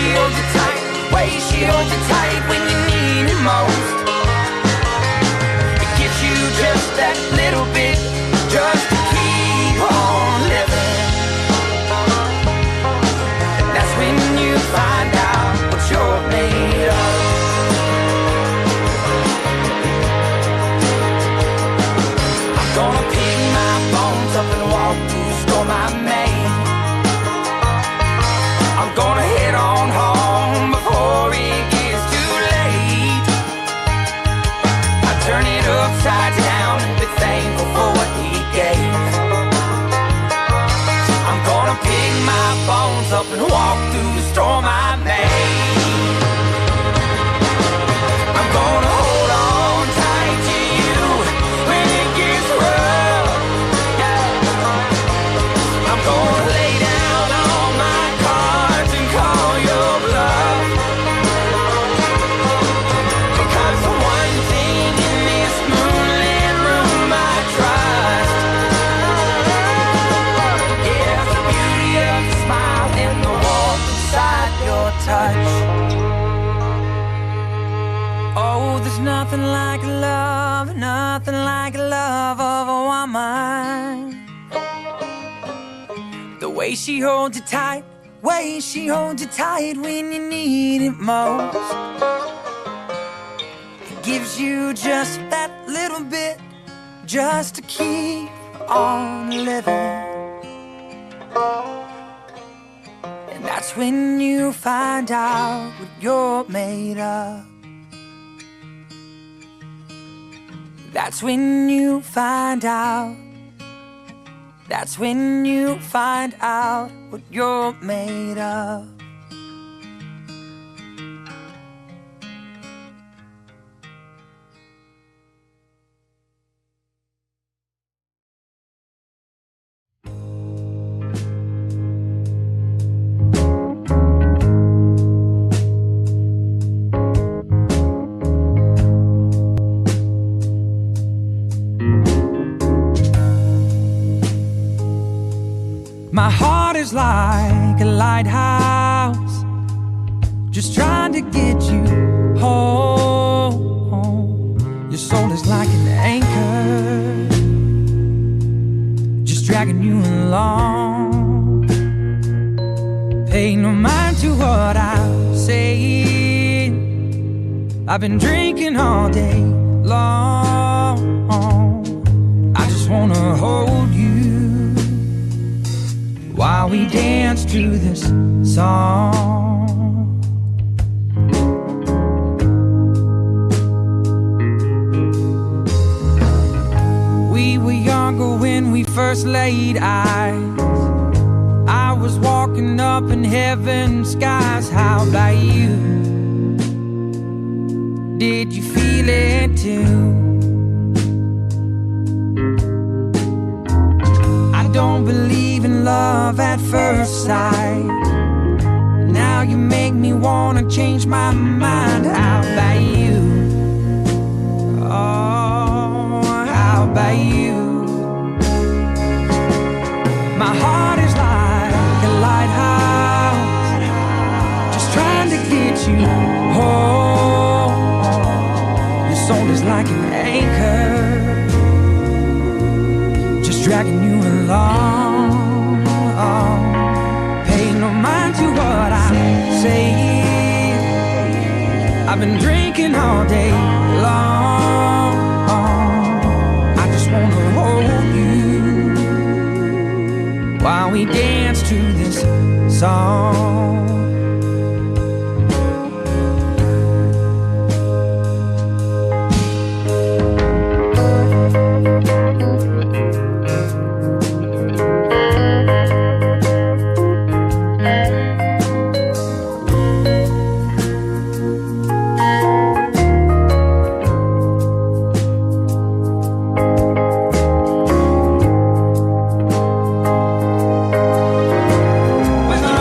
she holds you tight, way she holds you tight when you need it most. It gives you just that little bit, just to keep on living. And that's when you find out what you're made of. I'm gonna pick my bones up and walk through the storm I made. I'm gonna head on home before it gets too late. I turn it upside down and be thankful for what he gave. I'm gonna pick my bones up and walk through the storm I made. I'm gonna hold on tight to you when it gets rough. Yeah. I'm gonna lay down all my cards and call your bluff. Because the one thing in this moonlit room I trust, yeah, the beauty of your smile and the warmth inside your touch. Oh, there's nothing like love, nothing like love of a woman. The way she holds you tight, way she holds you tight when you need it most. It gives you just that little bit, just to keep on living. And that's when you find out what you're made of. That's when you find out. That's when you find out what you're made of. My heart is like a lighthouse, just trying to get you home. Your soul is like an anchor, just dragging you along. Pay no mind to what I'm saying. I've been drinking all day long. I just wanna hold you while we dance to this song. We were younger when we first laid eyes. I was walking up in heaven's skies. How about you? Did you feel it too? I don't believe in love at first sight. Now you make me wanna change my mind. How about you? Oh, how about you? My heart is like a lighthouse, just trying to get you home. Your soul is like an anchor, just dragging you along. Pay no mind to what I'm saying. I've been drinking all day long. I just wanna hold you while we dance to this song. When the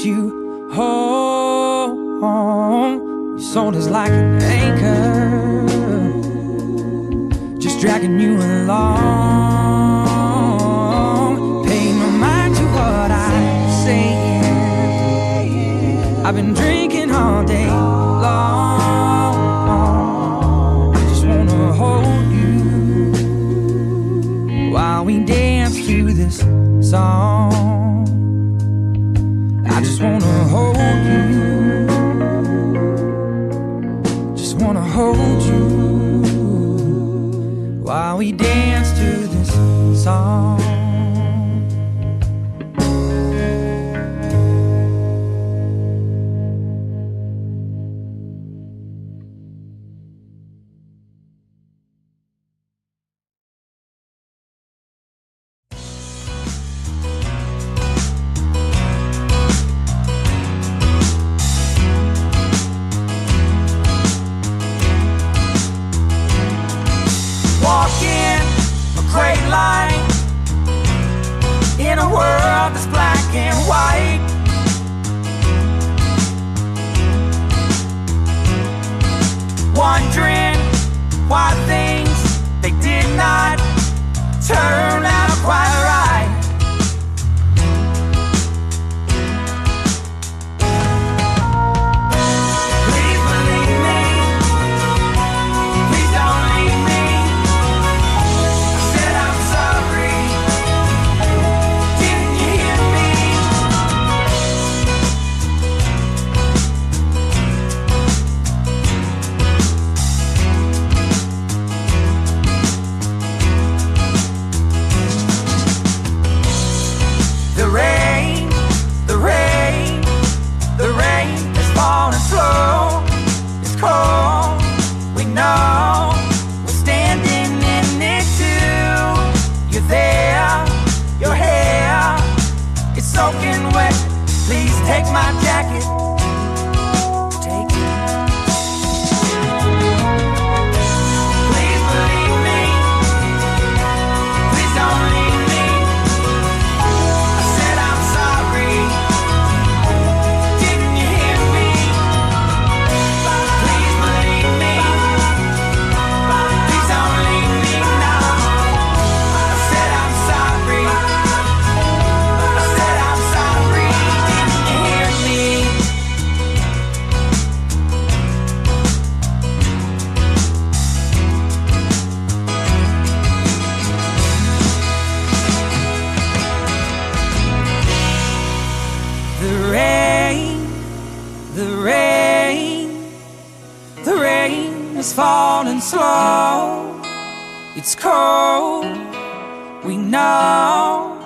you home. Your soul is like an anchor, just dragging you along. Pay no mind to what I'm saying. I've been drinking all day long. I just wanna hold you while we dance through this song. I just wanna hold you, just wanna hold you while we dance through this song. Walking a great line in a world that's black and white. Wondering why things they did not turn out quite right. Please believe me, please don't leave me. I said I'm sorry, didn't you hear me? The rain, the rain, the rain is falling slow. It's cold, we know, we're standing in it too. You're there, your hair is soaking wet. Please take my jacket, take it. Please believe me, please don't leave me. I said I'm sorry, didn't you hear me? Please believe me, please don't leave me now. I said I'm sorry, I said I'm sorry, didn't you hear me? The rain, the rain, the rain is falling slow. It's cold, we know,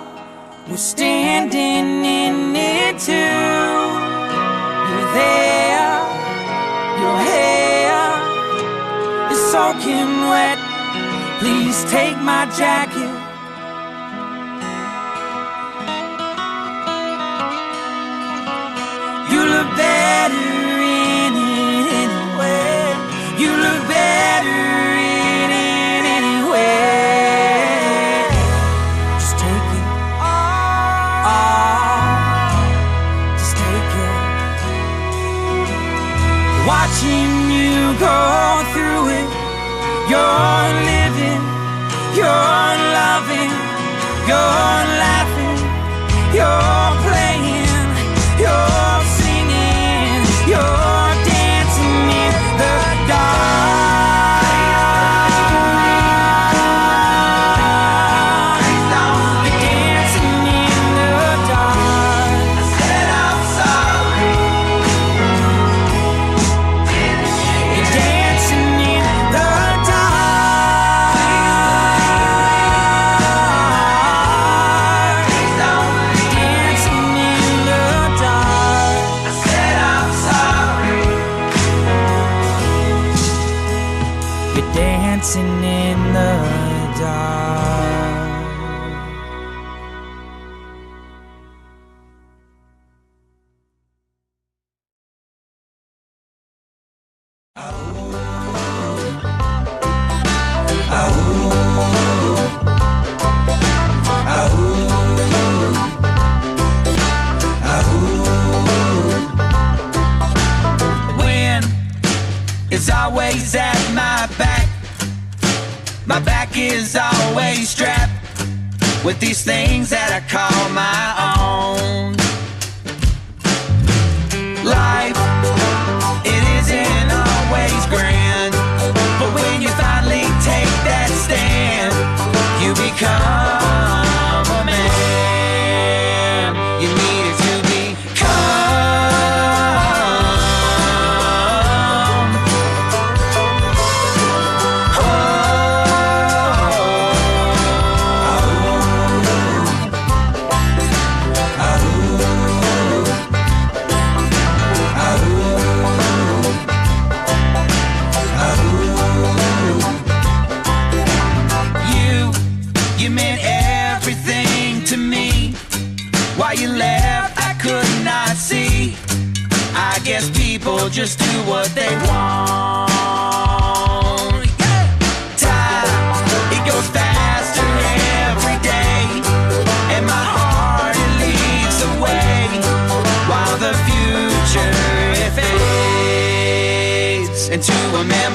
we're standing in it too. You're there, your hair is soaking wet. Please take my jacket. You look better in it anyway. You look better in it anyway. Just take it. Just take it. Watching you go through it. You're living, you're loving, you're laughing, you're playing, you're singing, you're dancing in the dark. You're dancing in the dark. I said I'm sorry. You're dancing in the dark. Dancing in the dark. I said I'm sorry. You're dancing in the dark. My back is always strapped with these things that I call my own. Life, it isn't always grand, but when you finally take that stand, you become a man. You needed to You meant everything to me. Why you left, I could not see. I guess people just do what they want. Yeah. Time, it goes faster every day, and my heart, it leads the way, while the future, it fades into a memory.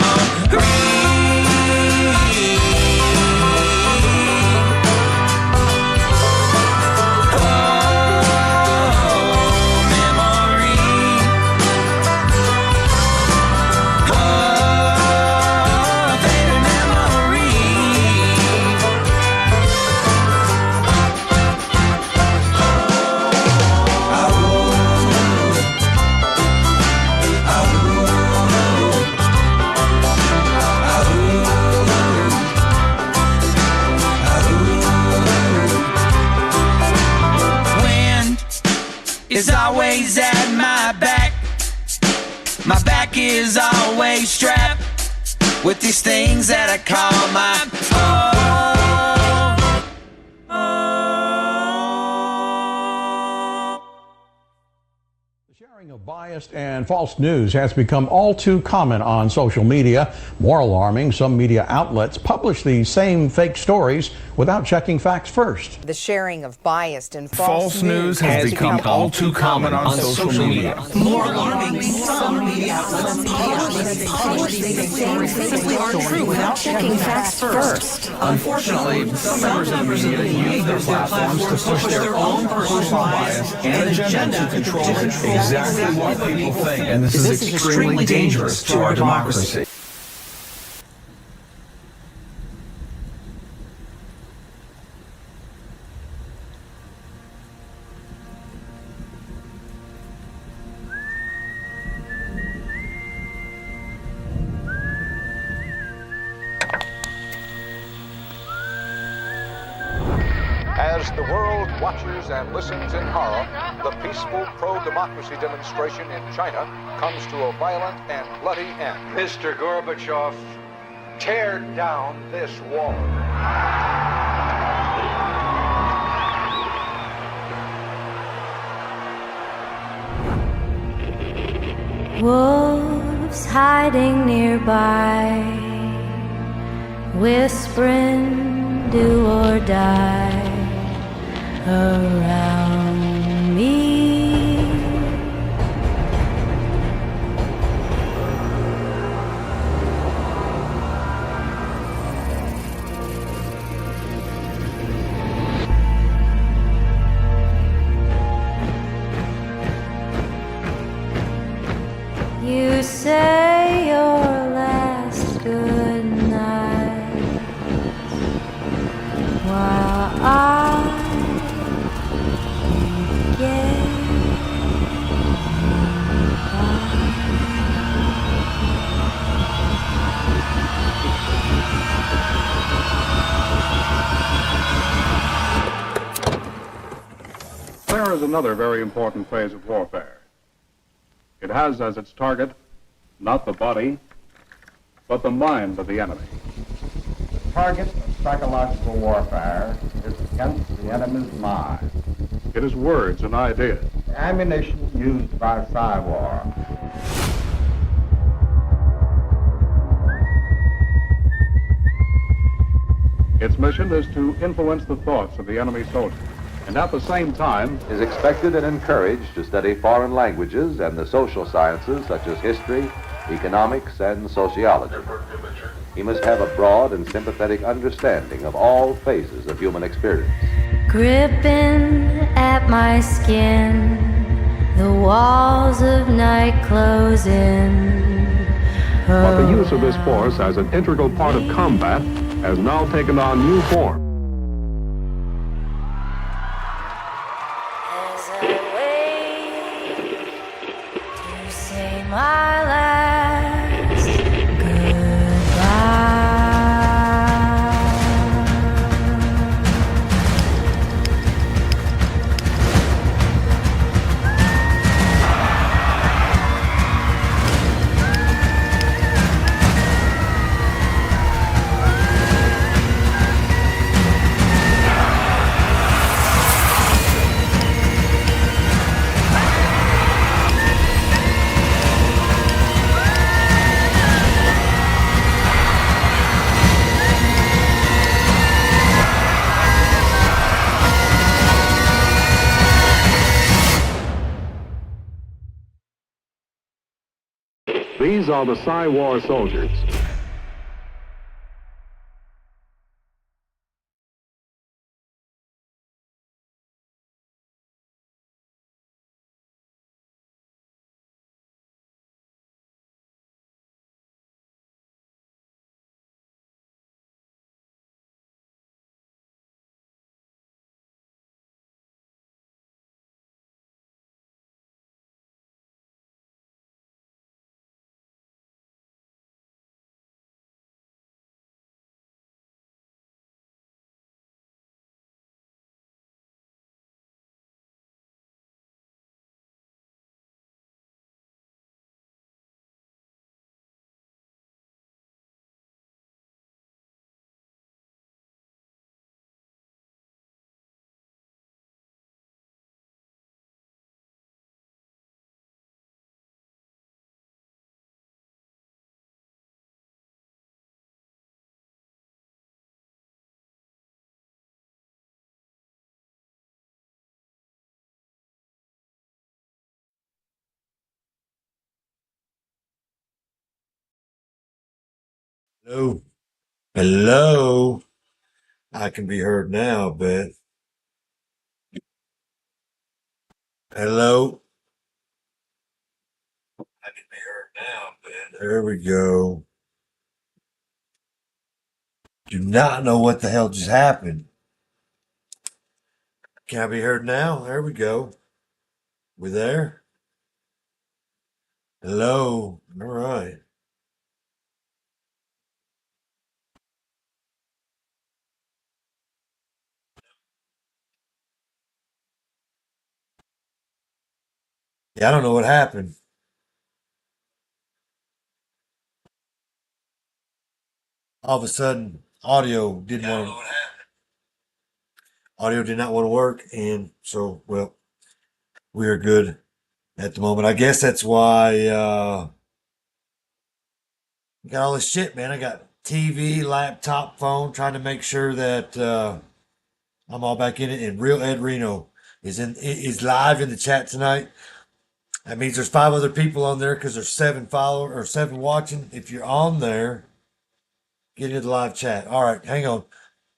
Is always at my back. My back is always strapped with these things that I call my own. The sharing of biased and false news has become all too common on social media. More alarming, some media outlets publish these same fake stories without checking facts first. The sharing of biased and false news has become all too common on social media. More alarming, some media outlets publish these stories simply aren't true without checking facts first. Unfortunately, some members of the media use their platforms to push their own personal bias and agenda to control exactly what people think. And this is extremely dangerous to our democracy. As the world watches and listens in horror, the peaceful pro-democracy demonstration in China comes to a violent and bloody end. Mr. Gorbachev, tear down this wall. Wolves hiding nearby, whispering do or die around me. You say your last good night while I get There is another very important phase of warfare. It has as its target not the body, but the mind of the enemy. The target of psychological warfare is against the enemy's mind. It is words and ideas. The ammunition used by Psywar. Its mission is to influence the thoughts of the enemy soldier, and at the same time is expected and encouraged to study foreign languages and the social sciences such as history, economics, and sociology. he must have a broad and sympathetic understanding of all phases of human experience. Gripping at my skin, the walls of night closing. But the use of this force as an integral part of combat has now taken on new form. As I wait to say my last goodbye. These are the Psy-War soldiers. Hello. Hello. I can be heard now, but hello. I can be heard now, but there we go. Do not know what the hell just happened. Can I be heard now? There we go. We there? Hello. All right. Yeah, I don't know what happened. All of a sudden, audio did not want to work, and so well, we are good at the moment. I guess that's why I got all this shit, man. I got TV, laptop, phone, trying to make sure that I'm all back in it. And Real Ed Reno is live in the chat tonight. That means there's 5 other people on there because there's 7 followers or 7 watching. If you're on there, get into the live chat. All right, hang on.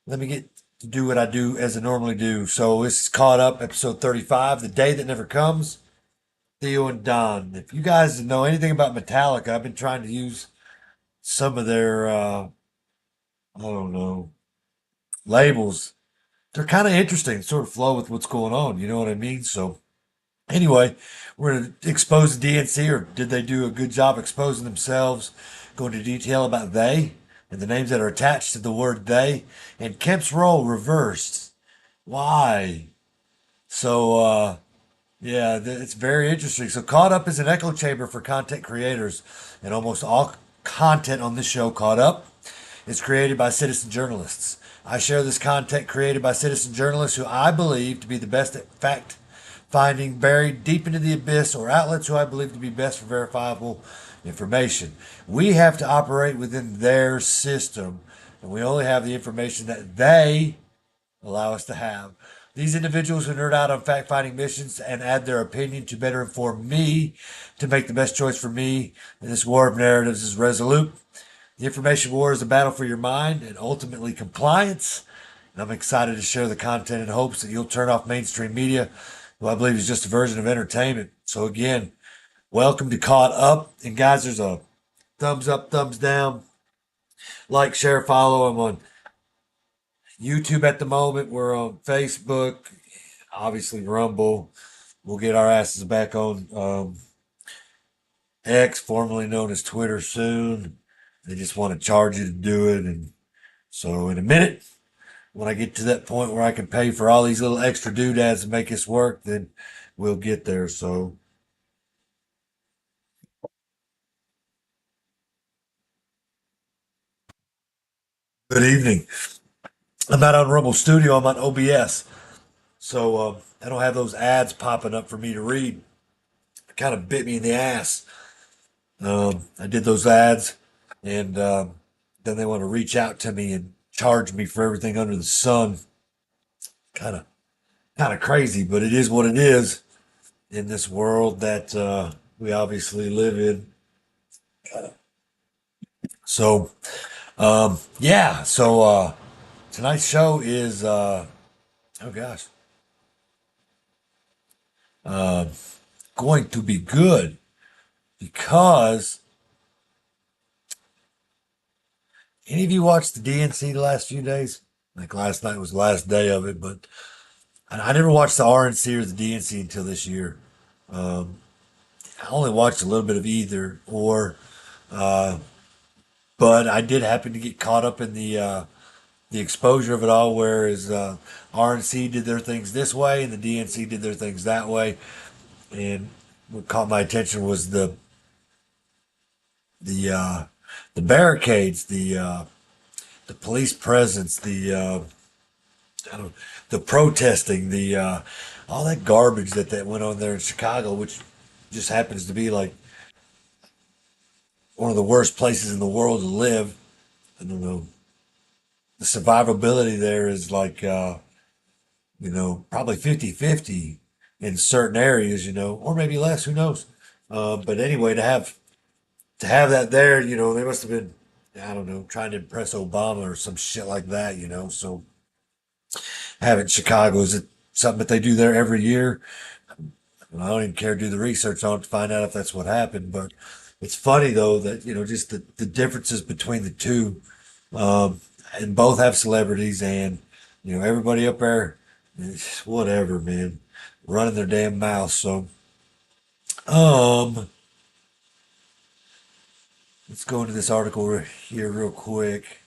Let me get to do what I do as I normally do. So this is Caught Up, episode 35, The Day That Never Comes. Theo and Don. If you guys know anything about Metallica, I've been trying to use some of their I don't know, labels. They're kind of interesting, sort of flow with what's going on. You know what I mean? So anyway, we're going to expose the DNC, or did they do a good job exposing themselves? Go into detail about they and the names that are attached to the word they, and Kemp's role reversed. Why? So yeah, it's very interesting. So Caught Up is an echo chamber for content creators, and almost all content on this show, Caught Up, is created by citizen journalists. I share this content created by citizen journalists who I believe to be the best at fact finding buried deep into the abyss, or outlets who I believe to be best for verifiable information. We have to operate within their system, and we only have the information that they allow us to have. These individuals who nerd out on fact finding missions and add their opinion to better inform me to make the best choice for me in this war of narratives is Resolute. The information war is a battle for your mind and ultimately compliance. And I'm excited to share the content in hopes that you'll turn off mainstream media, who I believe is just a version of entertainment. So again, welcome to Caught Up. And guys, there's a thumbs up, thumbs down, like, share, follow. I'm on YouTube at the moment. We're on Facebook, obviously Rumble. We'll get our asses back on X, formerly known as Twitter, soon. They just want to charge you to do it. And so in a minute, when I get to that point where I can pay for all these little extra doodads to make this work, then we'll get there. So good evening. I'm not on Rumble Studio. I'm on OBS. So I don't have those ads popping up for me to read. It kind of bit me in the ass. I did those ads, and then they want to reach out to me and charge me for everything under the sun. Kind of crazy, but it is what it is in this world that we obviously live in. So, yeah. So tonight's show is oh gosh, going to be good because any of you watched the DNC the last few days? Like last night was the last day of it, but I never watched the RNC or the DNC until this year. I only watched a little bit of either or, but I did happen to get caught up in the exposure of it all, whereas RNC did their things this way and the DNC did their things that way. And what caught my attention was the barricades, the police presence, the protesting, the all that garbage that went on there in Chicago, which just happens to be like one of the worst places in the world to live. I don't know. The survivability there is like, probably 50-50 in certain areas, or maybe less, who knows? But anyway, to have that there, they must have been, I don't know, trying to impress Obama or some shit like that, so have it in Chicago. Is it something that they do there every year? I don't even care to do the research on it to find out if that's what happened, but it's funny though that, just the differences between the two. And both have celebrities and, everybody up there, whatever, man, running their damn mouth. So, let's go into this article here real quick.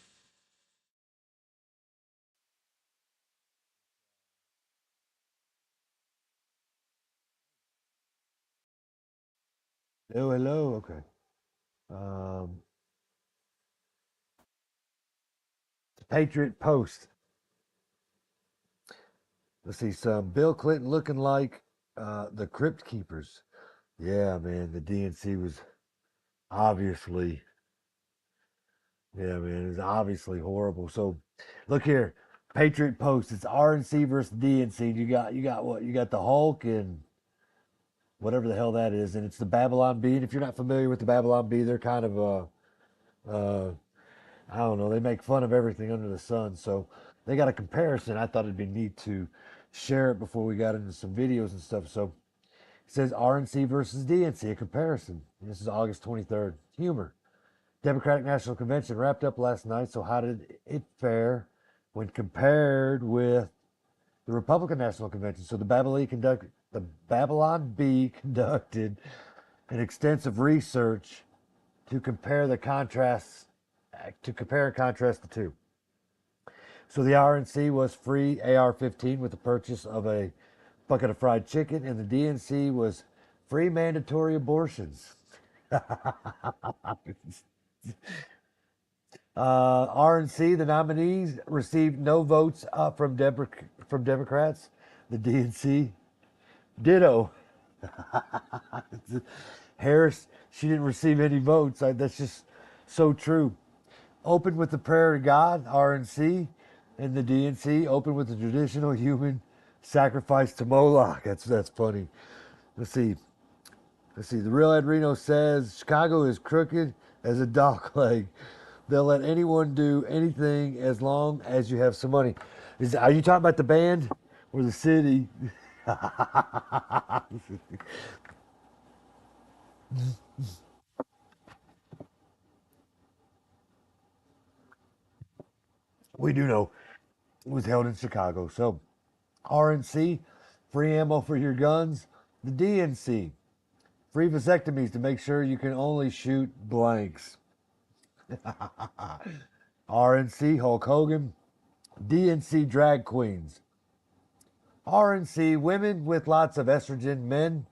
Hello, hello. Okay. Patriot Post. Let's see, some Bill Clinton looking like the Crypt Keepers. Yeah, man, the DNC was obviously, yeah, man, it's obviously horrible. So, look here, Patriot Post. It's RNC versus DNC. You got what? You got the Hulk and whatever the hell that is, and it's the Babylon Bee. And if you're not familiar with the Babylon Bee, they're kind of I don't know, they make fun of everything under the sun. So they got a comparison. I thought it'd be neat to share it before we got into some videos and stuff. So it says RNC versus DNC, a comparison. And this is August 23rd. Humor. Democratic National Convention wrapped up last night. So how did it fare when compared with the Republican National Convention? So the Babylon Bee conducted an extensive research to compare and contrast the two. So the RNC was free AR-15 with the purchase of a bucket of fried chicken, and the DNC was free mandatory abortions. RNC, the nominees received no votes from Democrats. The DNC, ditto. Harris, she didn't receive any votes. That's just so true. Open with the prayer to God, RNC, and the DNC open with the traditional human sacrifice to Moloch. That's funny. Let's see. The real Ed Reno says Chicago is crooked as a dog leg. They'll let anyone do anything as long as you have some money. Are you talking about the band or the city? We do know it was held in Chicago. So, RNC, free ammo for your guns. The DNC, free vasectomies to make sure you can only shoot blanks. RNC, Hulk Hogan. DNC, drag queens. RNC, women with lots of estrogen, men.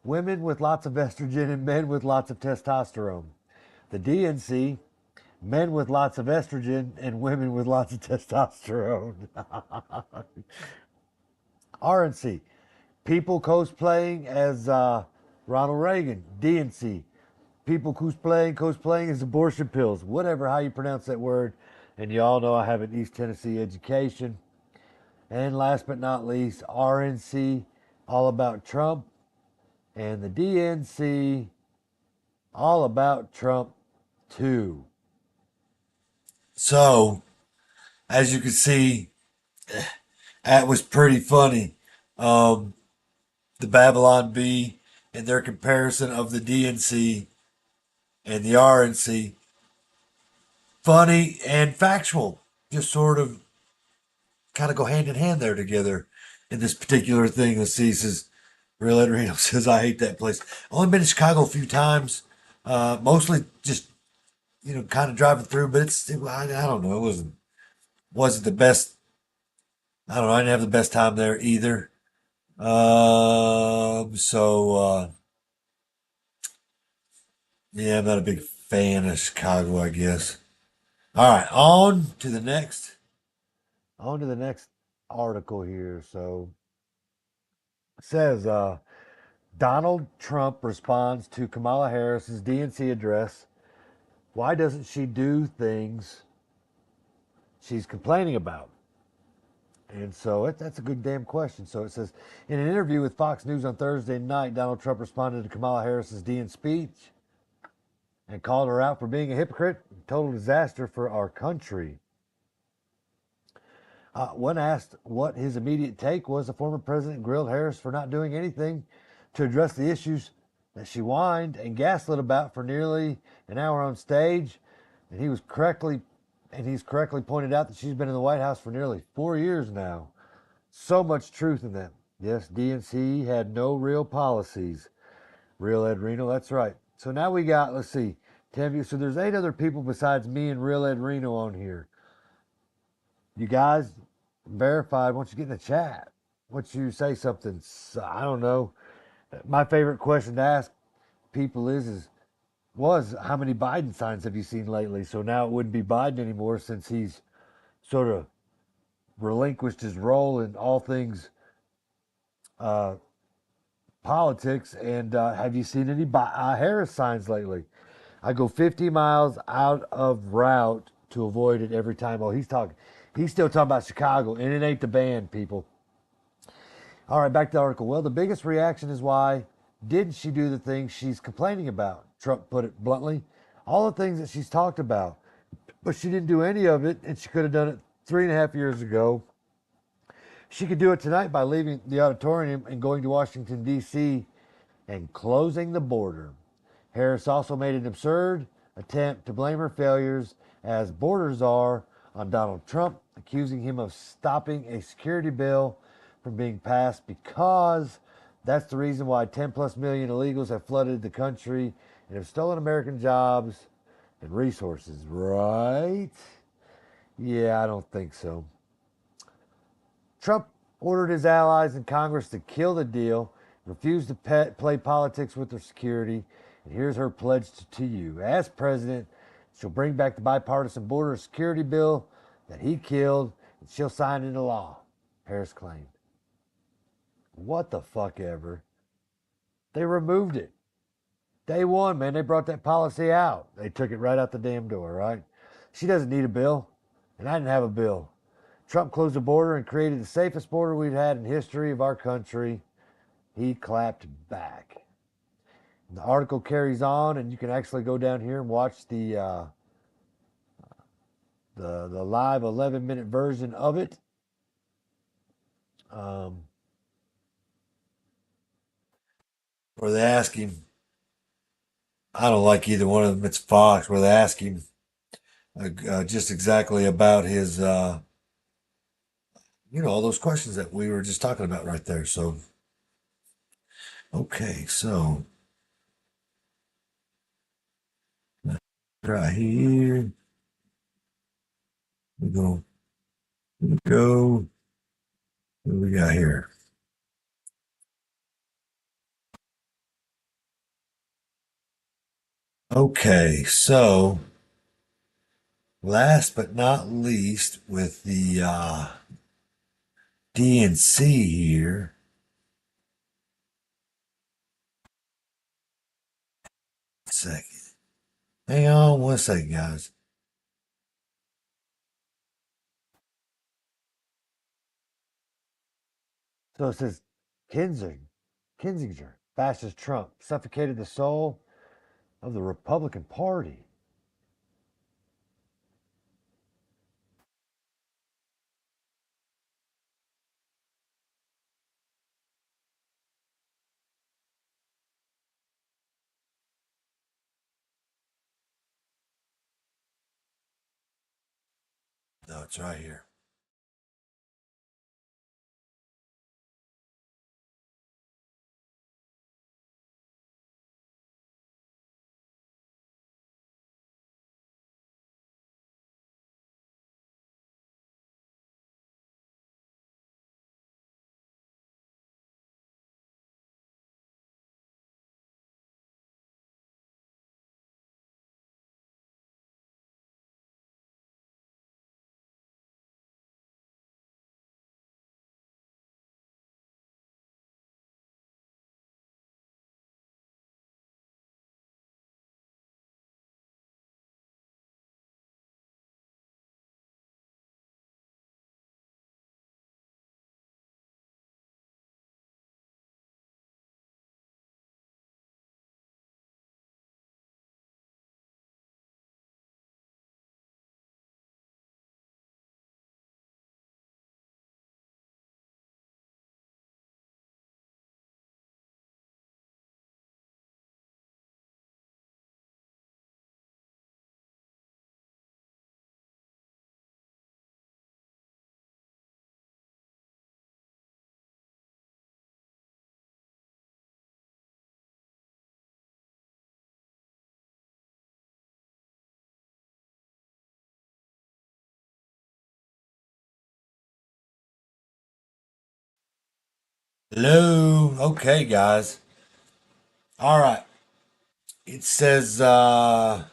Women with lots of estrogen and men with lots of testosterone. The DNC, men with lots of estrogen and women with lots of testosterone. RNC, people cosplaying as Ronald Reagan. DNC, people cosplaying as abortion pills. Whatever, how you pronounce that word. And you all know I have an East Tennessee education. And last but not least, RNC, all about Trump. And the DNC, all about Trump too. So, as you can see, that was pretty funny. The Babylon Bee and their comparison of the DNC and the RNC. Funny and factual. Just sort of kind of go hand in hand there together in this particular thing. Let's see, says Real Ed Reno says, I hate that place. Only been to Chicago a few times. Mostly just, kind of driving through, but I don't know. It wasn't the best. I don't know. I didn't have the best time there either. Yeah, I'm not a big fan of Chicago, I guess. All right, on to the next article here. So it says Donald Trump responds to Kamala Harris's DNC address. Why doesn't she do things she's complaining about? And so that's a good damn question. So it says, in an interview with Fox News on Thursday night, Donald Trump responded to Kamala Harris's DN speech and called her out for being a hypocrite, total disaster for our country. When asked what his immediate take was, the former president grilled Harris for not doing anything to address the issues that she whined and gaslit about for nearly an hour on stage. And he's correctly pointed out that she's been in the White House for nearly 4 years now. So much truth in that. Yes, DNC had no real policies. Real Ed Reno, that's right. So now we got, let's see, 10 so there's 8 other people besides me and Real Ed Reno on here. You guys verified, once you get in the chat, once you say something, I don't know. My favorite question to ask people was how many Biden signs have you seen lately? So now it wouldn't be Biden anymore since he's sort of relinquished his role in all things politics. And have you seen any Harris signs lately? I go 50 miles out of route to avoid it every time. Oh, he's still talking about Chicago, and it ain't the band, people. All right, back to the article. Well, the biggest reaction is why didn't she do the things she's complaining about? Trump put it bluntly. All the things that she's talked about, but she didn't do any of it, and she could have done it 3.5 years ago. She could do it tonight by leaving the auditorium and going to Washington, D.C. and closing the border. Harris also made an absurd attempt to blame her failures as border czar on Donald Trump, accusing him of stopping a security bill from being passed because that's the reason why 10 plus million illegals have flooded the country and have stolen American jobs and resources, right? Yeah, I don't think so. Trump ordered his allies in Congress to kill the deal, refused to play politics with their security, and here's her pledge to you. As president, she'll bring back the bipartisan border security bill that he killed, and she'll sign into law, Harris claimed. What the fuck ever. They removed it. Day one, man, they brought that policy out. They took it right out the damn door, right? She doesn't need a bill, and I didn't have a bill. Trump closed the border and created the safest border we've had in history of our country. He clapped back. The article carries on, and you can actually go down here and watch the the live 11-minute version of it. Where they ask him, I don't like either one of them. It's Fox, where they ask him just exactly about his, all those questions that we were just talking about right there. So, okay, so right here, we go. What do we got here? Okay, so last but not least, with the DNC here. Second. Hang on 1 second, guys. So it says Kinzinger, fascist Trump, suffocated the soul of the Republican Party. No, it's right here. Hello. Okay, guys. All right. It says Real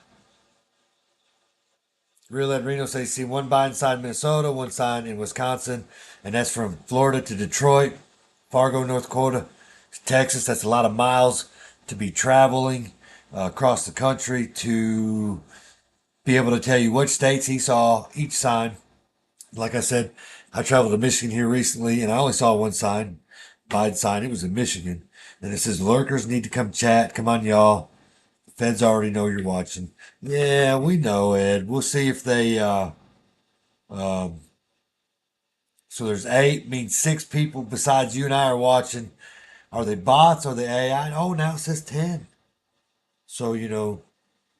Ed Reno says see one Biden sign in Minnesota, one sign in Wisconsin, and that's from Florida to Detroit, Fargo, North Dakota, Texas. That's a lot of miles to be traveling across the country to be able to tell you which states he saw each sign. Like I said, I traveled to Michigan here recently, and I only saw one sign, Biden sign. It was in Michigan, and it says lurkers need to come chat. Come on, y'all. Feds already know you're watching. Yeah, we know, Ed. We'll see if they. So there's 8, means 6 people besides you and I are watching. Are they bots? Are they AI? Oh, now it says 10. So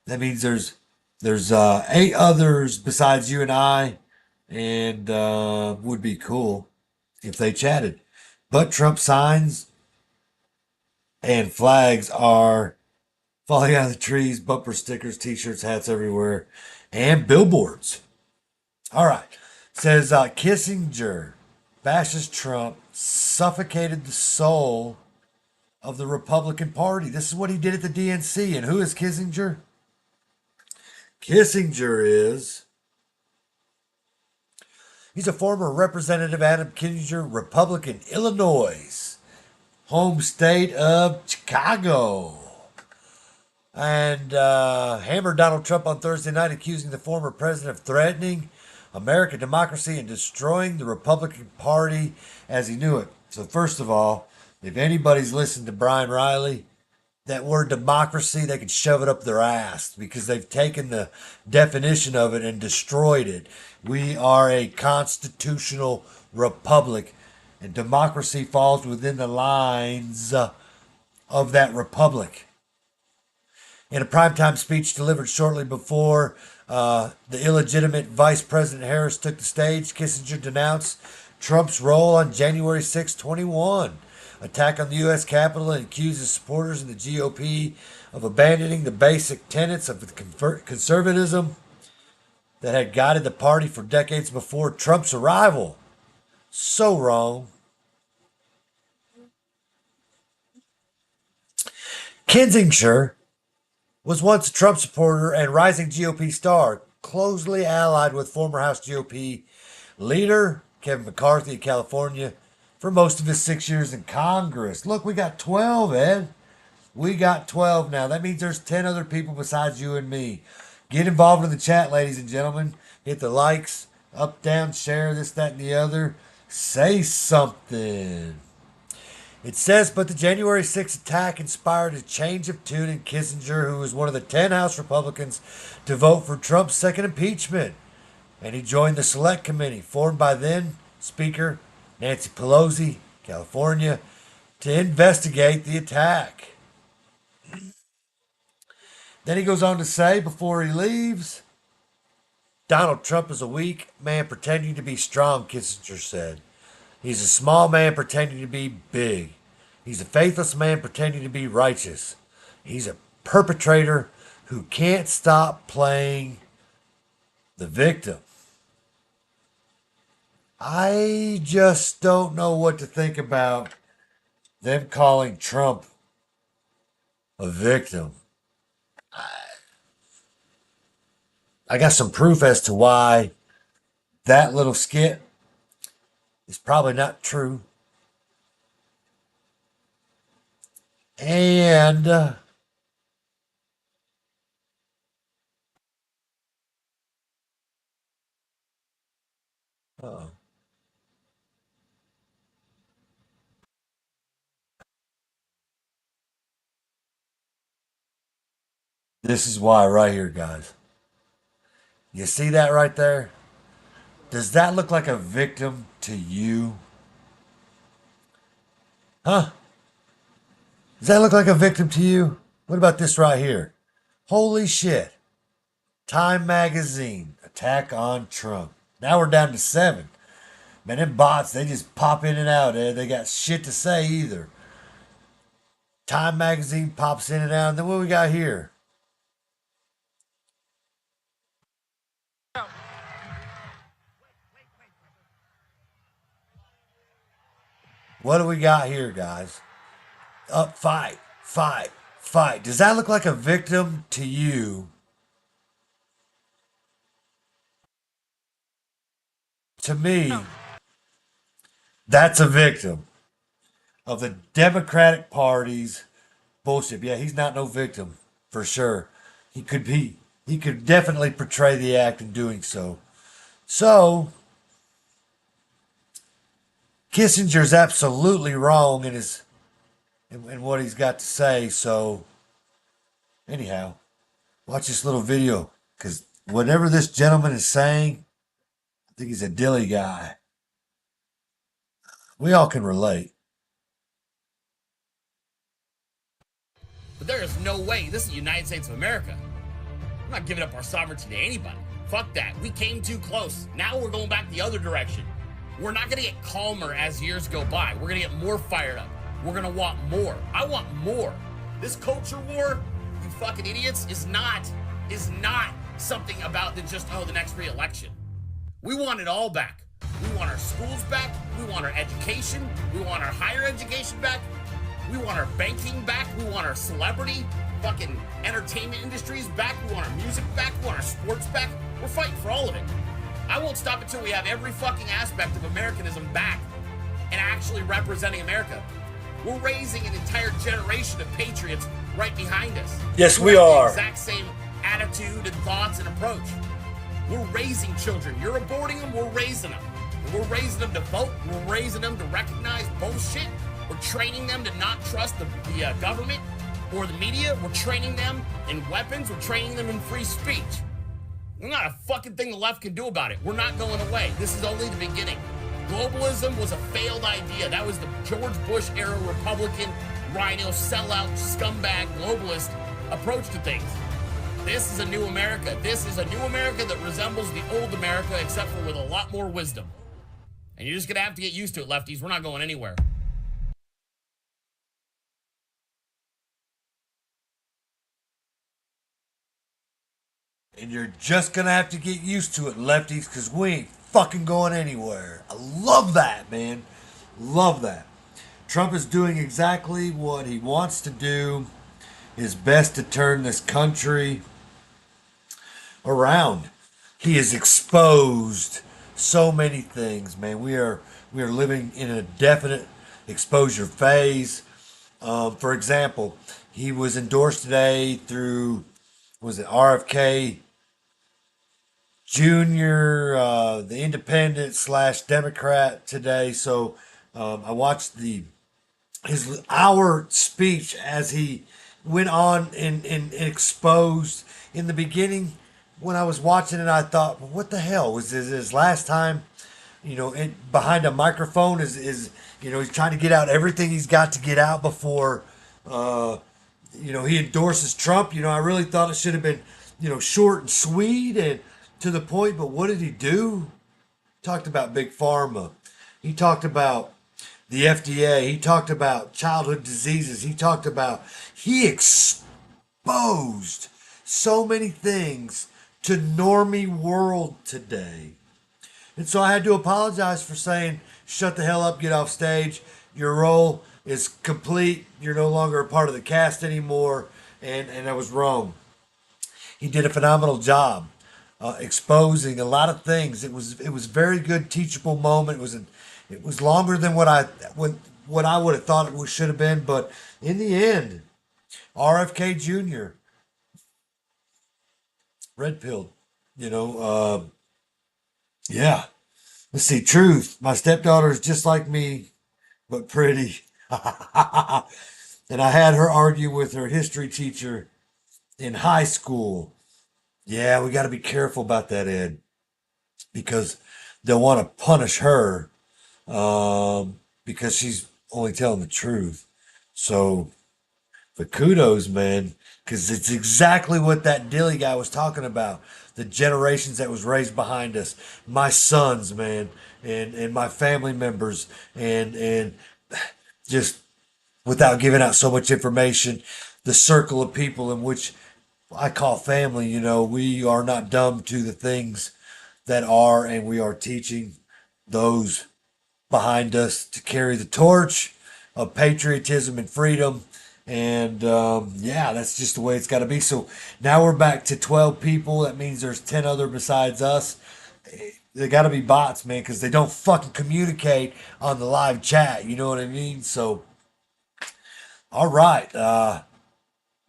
that means there's 8 others besides you and I, and would be cool if they chatted. But Trump signs and flags are falling out of the trees, bumper stickers, t-shirts, hats everywhere, and billboards. All right. Says Kissinger, fascist Trump, suffocated the soul of the Republican Party. This is what he did at the DNC. And who is Kissinger? He's a former Representative Adam Kinzinger, Republican, Illinois, home state of Chicago. And hammered Donald Trump on Thursday night, accusing the former president of threatening American democracy and destroying the Republican Party as he knew it. So first of all, if anybody's listened to Brian Riley, that word democracy, they can shove it up their ass because they've taken the definition of it and destroyed it. We are a constitutional republic, and democracy falls within the lines of that republic. In a primetime speech delivered shortly before the illegitimate Vice President Harris took the stage, Kissinger denounced Trump's role on January 6, 21, attack on the U.S. Capitol, and accused his supporters in the GOP of abandoning the basic tenets of the conservatism that had guided the party for decades before Trump's arrival. So wrong. Kissinger was once a Trump supporter and rising GOP star, closely allied with former House GOP leader Kevin McCarthy of California for most of his 6 years in Congress. Look, we got 12, Ed. We got 12 now. That means there's 10 other people besides you and me. Get involved in the chat, ladies and gentlemen. Hit the likes, up, down, share, this, that, and the other. Say something. It says, but the January 6th attack inspired a change of tune in Kissinger, who was one of the 10 House Republicans to vote for Trump's second impeachment. And he joined the Select Committee, formed by then Speaker Nancy Pelosi, California, to investigate the attack. Then he goes on to say, before he leaves, Donald Trump is a weak man pretending to be strong, Kissinger said. He's a small man pretending to be big. He's a faithless man pretending to be righteous. He's a perpetrator who can't stop playing the victim. I just don't know what to think about them calling Trump a victim. I got some proof as to why that little skit is probably not true. And this is why right here, guys. You see that right there? Does that look like a victim to you? Huh? Does that look like a victim to you? What about this right here? Holy shit. Time Magazine, attack on Trump. Now we're down to 7. Man, them bots, they just pop in and out, Ed. They got shit to say either. Time Magazine pops in and out. And then what we got here? What do we got here, guys? Fight. Does that look like a victim to you? To me, that's a victim of the Democratic Party's bullshit. Yeah, he's not no victim, for sure. He could definitely portray the act in doing so. So, Kissinger's absolutely wrong in what he's got to say. So, anyhow, watch this little video, because whatever this gentleman is saying, I think he's a dilly guy. We all can relate. But there is no way. This is the United States of America. We're not giving up our sovereignty to anybody. Fuck that. We came too close. Now we're going back the other direction. We're not going to get calmer as years go by. We're going to get more fired up. We're going to want more. I want more. This culture war, you fucking idiots, is not something about just, the next re-election. We want it all back. We want our schools back. We want our education. We want our higher education back. We want our banking back. We want our celebrity fucking entertainment industries back. We want our music back. We want our sports back. We're fighting for all of it. I won't stop until we have every fucking aspect of Americanism back and actually representing America. We're raising an entire generation of patriots right behind us. Yes, we are. The exact same attitude and thoughts and approach. We're raising children. You're aborting them, we're raising them. And we're raising them to vote. We're raising them to recognize bullshit. We're training them to not trust the government. or the media. We're training them in weapons. We're training them in free speech. There's not a fucking thing the left can do about it. We're not going away. This is only the beginning. Globalism was a failed idea. That was the George Bush era Republican, rhino, sellout, scumbag, globalist approach to things. This is a new America. This is a new America that resembles the old America, except for with a lot more wisdom. And you're just going to have to get used to it, lefties. We're not going anywhere. And you're just going to have to get used to it, lefties, because we ain't fucking going anywhere. I love that, man. Love that. Trump is doing exactly what he wants to do, his best to turn this country around. He has exposed so many things, man. We are living in a definite exposure phase. For example, he was endorsed today through, was it RFK Jr., the independent / Democrat today. So I watched his hour speech as he went on and exposed. In the beginning, when I was watching it, I thought, well, what the hell was this his last time? Behind a microphone is he's trying to get out everything he's got to get out before he endorses Trump. I really thought it should have been short and sweet and to the point. But what did he do? Talked about big pharma. He talked about the FDA. He talked about childhood diseases. He exposed so many things to normie world today. And so I had to apologize for saying, shut the hell up, get off stage. Your role is complete. You're no longer a part of the cast anymore. And I was wrong. He did a phenomenal job exposing a lot of things. It was a very good teachable moment. It was longer than what I would have thought it should have been. But in the end, RFK Jr., red pilled, yeah. Let's see. Truth. My stepdaughter is just like me, but pretty. And I had her argue with her history teacher in high school. Yeah, we got to be careful about that, Ed, because they'll want to punish her because she's only telling the truth. So, but kudos, man, because it's exactly what that Dilly guy was talking about. The generations that was raised behind us, my sons, man, and my family members, and just without giving out so much information, the circle of people in which I call family. We are not dumb to the things that are, and we are teaching those behind us to carry the torch of patriotism and freedom. And that's just the way it's got to be. So now we're back to 12 people. That means there's 10 other besides us. They got to be bots, man, because they don't fucking communicate on the live chat. You know what I mean? So, all right.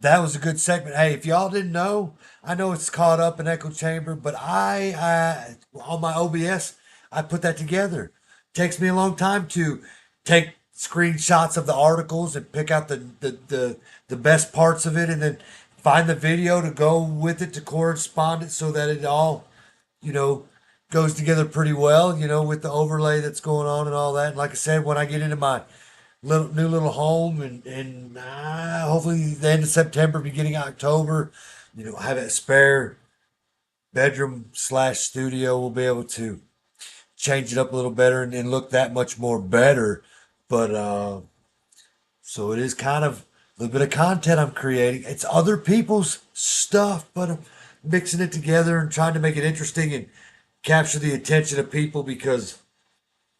That was a good segment. Hey, if y'all didn't know, I know it's caught up in echo chamber, but I on my OBS, I put that together. Takes me a long time to take screenshots of the articles and pick out the best parts of it, and then find the video to go with it to correspond it so that it all, goes together pretty well, with the overlay that's going on and all that. And like I said, when I get into my new little home and hopefully the end of September, beginning of October, I have a spare bedroom / studio. We'll be able to change it up a little better and look that much more better. But so it is kind of a little bit of content I'm creating. It's other people's stuff, but I'm mixing it together and trying to make it interesting and capture the attention of people because,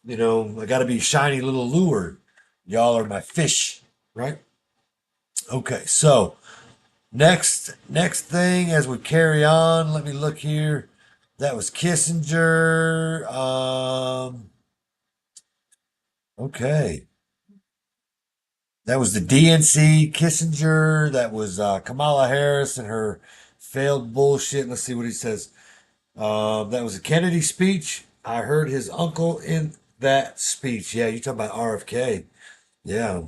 I got to be shiny little lure. Y'all are my fish, right? Okay, so next thing as we carry on, let me look here. That was Kissinger. Okay. That was the DNC, Kissinger. That was Kamala Harris and her failed bullshit. Let's see what he says. That was a Kennedy speech. I heard his uncle in that speech. Yeah, you're talking about RFK. Yeah.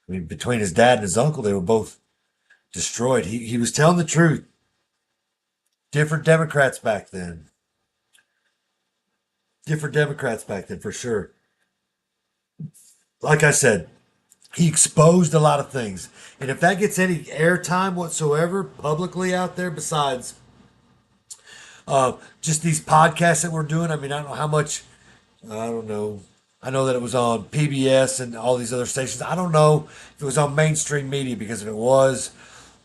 I mean, between his dad and his uncle, they were both destroyed. He was telling the truth. Different Democrats back then. Different Democrats back then, for sure. Like I said, he exposed a lot of things. And if that gets any airtime whatsoever publicly out there, besides just these podcasts that we're doing, I mean, I don't know how much, I don't know. I know that it was on PBS and all these other stations. I don't know if it was on mainstream media, because if it was,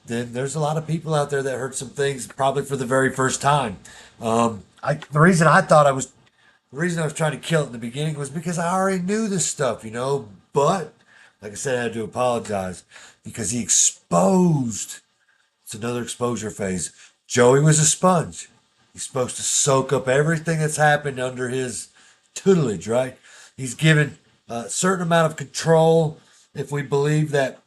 then there's a lot of people out there that heard some things probably for the very first time. The reason I was trying to kill it in the beginning was because I already knew this stuff, But like I said, I had to apologize because he exposed. It's another exposure phase. Joey was a sponge. He's supposed to soak up everything that's happened under his tutelage, right? He's given a certain amount of control, if we believe that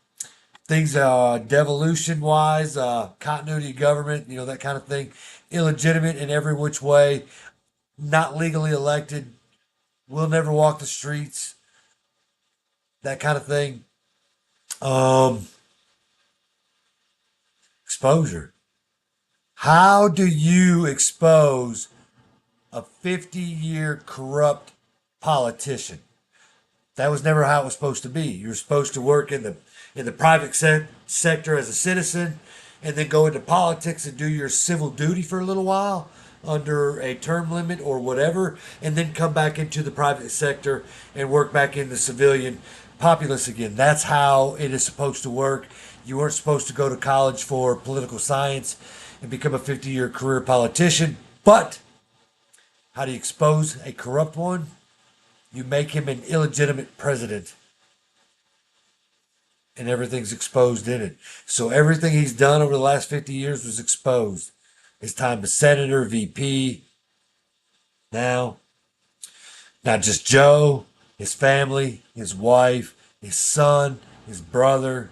things are devolution wise, continuity of government, that kind of thing, illegitimate in every which way, not legally elected, will never walk the streets, that kind of thing. Exposure. How do you expose a 50-year corrupt politician? That was never how it was supposed to be. You're supposed to work in the private sector as a citizen, and then go into politics and do your civil duty for a little while under a term limit or whatever, and then come back into the private sector and work back in the civilian populace again. That's how it is supposed to work. You weren't supposed to go to college for political science and become a 50-year career politician. But how do you expose a corrupt one? You make him an illegitimate president. And everything's exposed in it. So everything he's done over the last 50 years was exposed. His time as senator, VP. Now, not just Joe, his family, his wife, his son, his brother,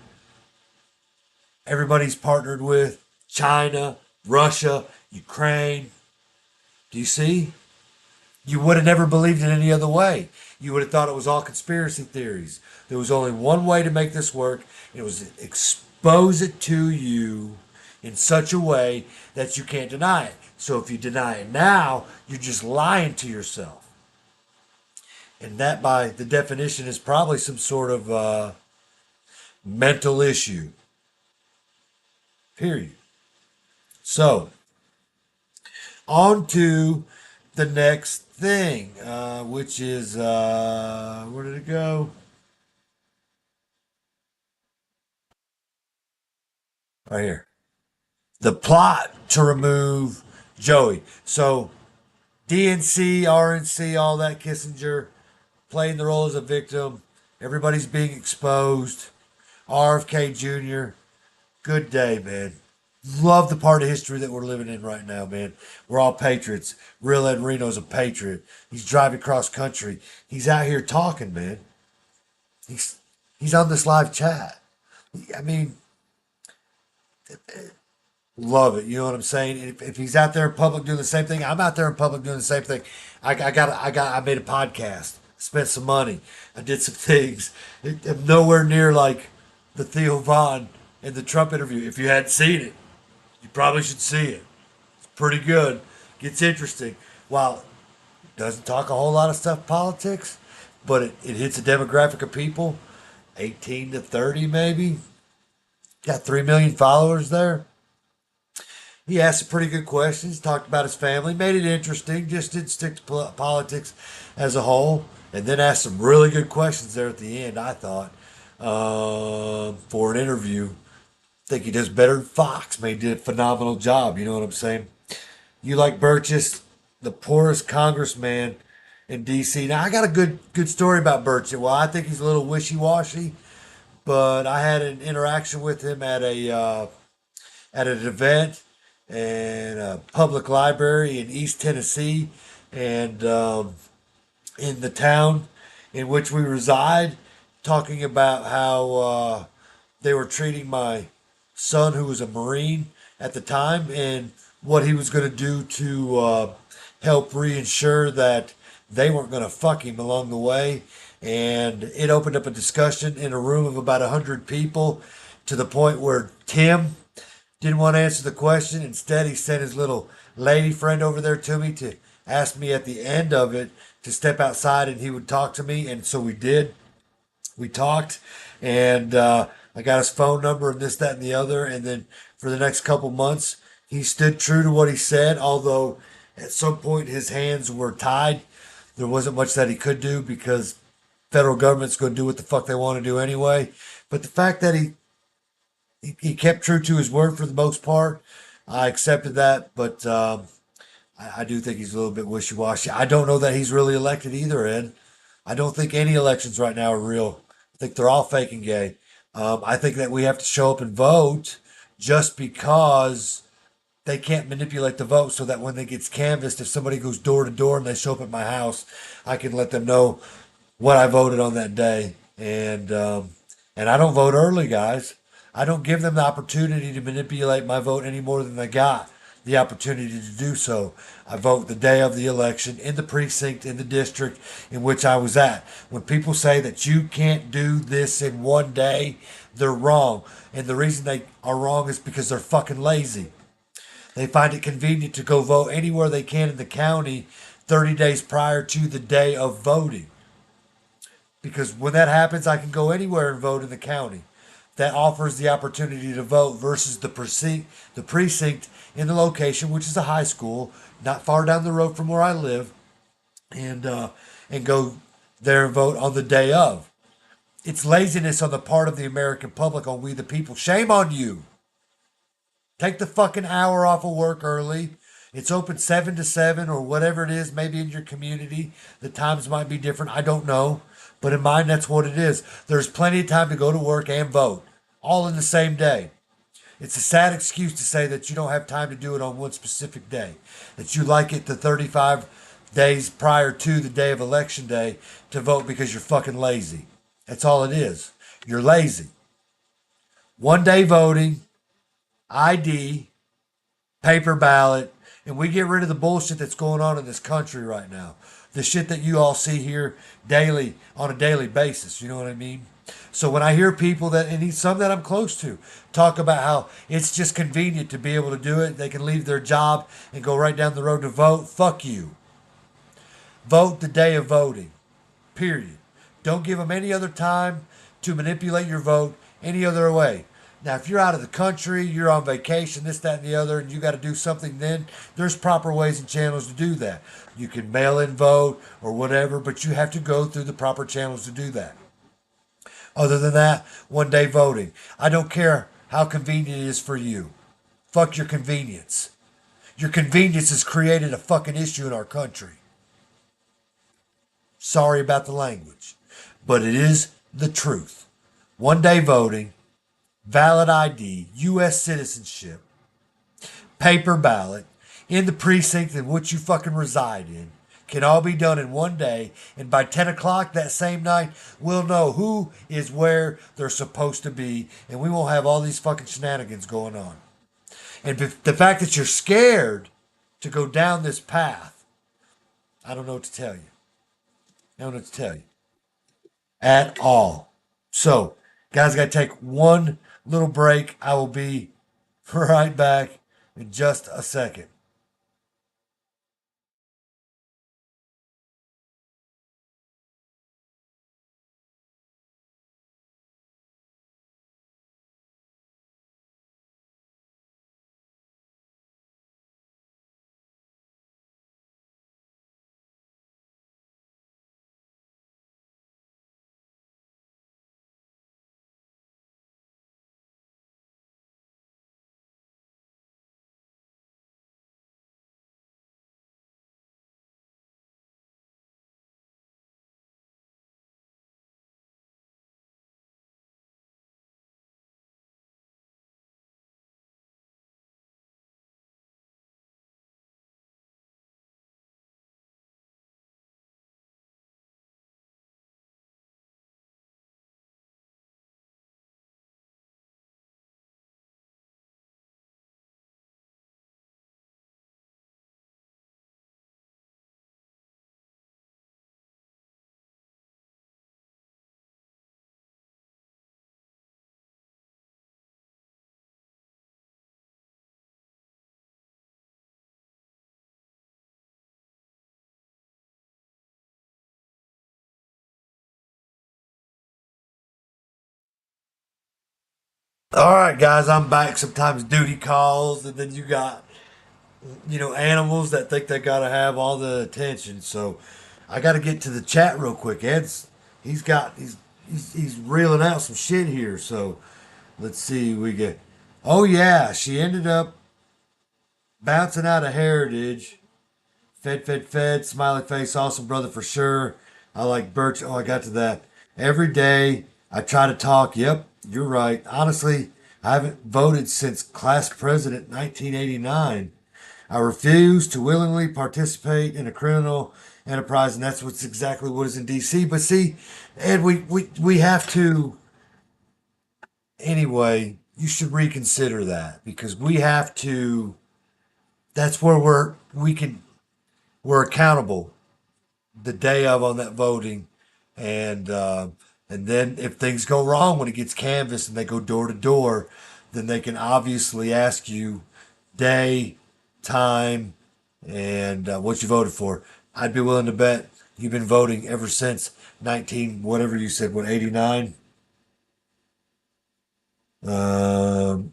everybody he's partnered with, China, Russia, Ukraine. Do you see? You would have never believed it any other way. You would have thought it was all conspiracy theories. There was only one way to make this work. It was expose it to you in such a way that you can't deny it. So if you deny it now, you're just lying to yourself. And that, by the definition, is probably some sort of mental issue. Period. So, on to the next thing, which is, where did it go? Right here. The plot to remove Joey. So, DNC, RNC, all that, Kissinger, playing the role as a victim. Everybody's being exposed. RFK Jr., good day, man. Love the part of history that we're living in right now, man. We're all patriots. Real Ed Reno's a patriot. He's driving cross country. He's out here talking, man. He's on this live chat. I mean, love it. You know what I'm saying? If he's out there in public doing the same thing, I'm out there in public doing the same thing. I made a podcast. Spent some money. I did some things. I'm nowhere near like the Theo Vaughn in the Trump interview. If you hadn't seen it, you probably should see it. It's pretty good. Gets interesting. While it doesn't talk a whole lot of stuff politics, but it hits a demographic of people, 18 to 30 maybe. Got 3 million followers there. He asked some pretty good questions, talked about his family, made it interesting, just didn't stick to politics as a whole, and then asked some really good questions there at the end, I thought, for an interview. I think he does better than Fox. Man, he did a phenomenal job, you know what I'm saying? You like Burgess, the poorest congressman in D.C. Now, I got a good story about Burgess. Well, I think he's a little wishy-washy, but I had an interaction with him at an event and a public library in East Tennessee, and in the town in which we reside, talking about how they were treating my son, who was a Marine at the time, and what he was going to do to help reinsure that they weren't going to fuck him along the way. and it opened up a discussion in a room of about 100 people to the point where Tim didn't want to answer the question. Instead, he sent his little lady friend over there to me to ask me at the end of it to step outside and he would talk to me. And so we did. We talked, and I got his phone number and this, that, and the other. And then for the next couple months, he stood true to what he said, although at some point his hands were tied. There wasn't much that he could do because federal government's going to do what the fuck they want to do anyway. But the fact that he kept true to his word for the most part, I accepted that. But I do think he's a little bit wishy-washy. I don't know that he's really elected either, Ed. I don't think any elections right now are real. I think they're all fake and gay. I think that we have to show up and vote just because they can't manipulate the vote so that when it gets canvassed, if somebody goes door to door and they show up at my house, I can let them know what I voted on that day. And I don't vote early, guys. I don't give them the opportunity to manipulate my vote any more than they got the opportunity to do so. I vote the day of the election in the precinct, in the district in which I was at. When people say that you can't do this in one day, they're wrong. And the reason they are wrong is because they're fucking lazy. They find it convenient to go vote anywhere they can in the county 30 days prior to the day of voting. Because when that happens, I can go anywhere and vote in the county. That offers the opportunity to vote versus the precinct in the location, which is a high school, not far down the road from where I live, and go there and vote on the day of. It's laziness on the part of the American public, on we the people. Shame on you. Take the fucking hour off of work early. It's open 7 to 7 or whatever it is, maybe in your community. The times might be different. I don't know. But in mine, that's what it is. There's plenty of time to go to work and vote, all in the same day. It's a sad excuse to say that you don't have time to do it on one specific day, that you like it the 35 days prior to the day of election day to vote because you're fucking lazy. That's all it is. You're lazy. One day voting, ID, paper ballot, and we get rid of the bullshit that's going on in this country right now. The shit that you all see here daily, on a daily basis. You know what I mean? So when I hear people that, and some that I'm close to, talk about how it's just convenient to be able to do it, they can leave their job and go right down the road to vote, fuck you. Vote the day of voting. Period. Don't give them any other time to manipulate your vote any other way. Now, if you're out of the country, you're on vacation, this, that, and the other, and you got to do something, then there's proper ways and channels to do that. You can mail in vote or whatever, but you have to go through the proper channels to do that. Other than that, one day voting. I don't care how convenient it is for you. Fuck your convenience. Your convenience has created a fucking issue in our country. Sorry about the language, but it is the truth. One day voting, valid ID, U.S. citizenship, paper ballot, in the precinct in which you fucking reside in, can all be done in one day. And by 10 o'clock that same night, we'll know who is where they're supposed to be. And we won't have all these fucking shenanigans going on. And the fact that you're scared to go down this path, I don't know what to tell you. I don't know what to tell you. At all. So, guys, I got to take one little break. I will be right back in just a second. All right, guys, I'm back. Sometimes duty calls, and then you got, animals that think they got to have all the attention. So I got to get to the chat real quick. He's reeling out some shit here. So let's see. Oh, yeah, she ended up bouncing out of Heritage. Fed, smiley face, awesome brother for sure. I like Birch. Oh, I got to that. Every day I try to talk. Yep, you're right. Honestly, I haven't voted since class president 1989. I refuse to willingly participate in a criminal enterprise, and that's what's exactly what is in D.C. But see, Ed, we have to, anyway, you should reconsider that because we have to, that's where we're accountable the day of on that voting, and then if things go wrong when it gets canvassed and they go door to door, then they can obviously ask you day, time, and what you voted for. I'd be willing to bet you've been voting ever since 19 whatever you said, what, 89. Oh,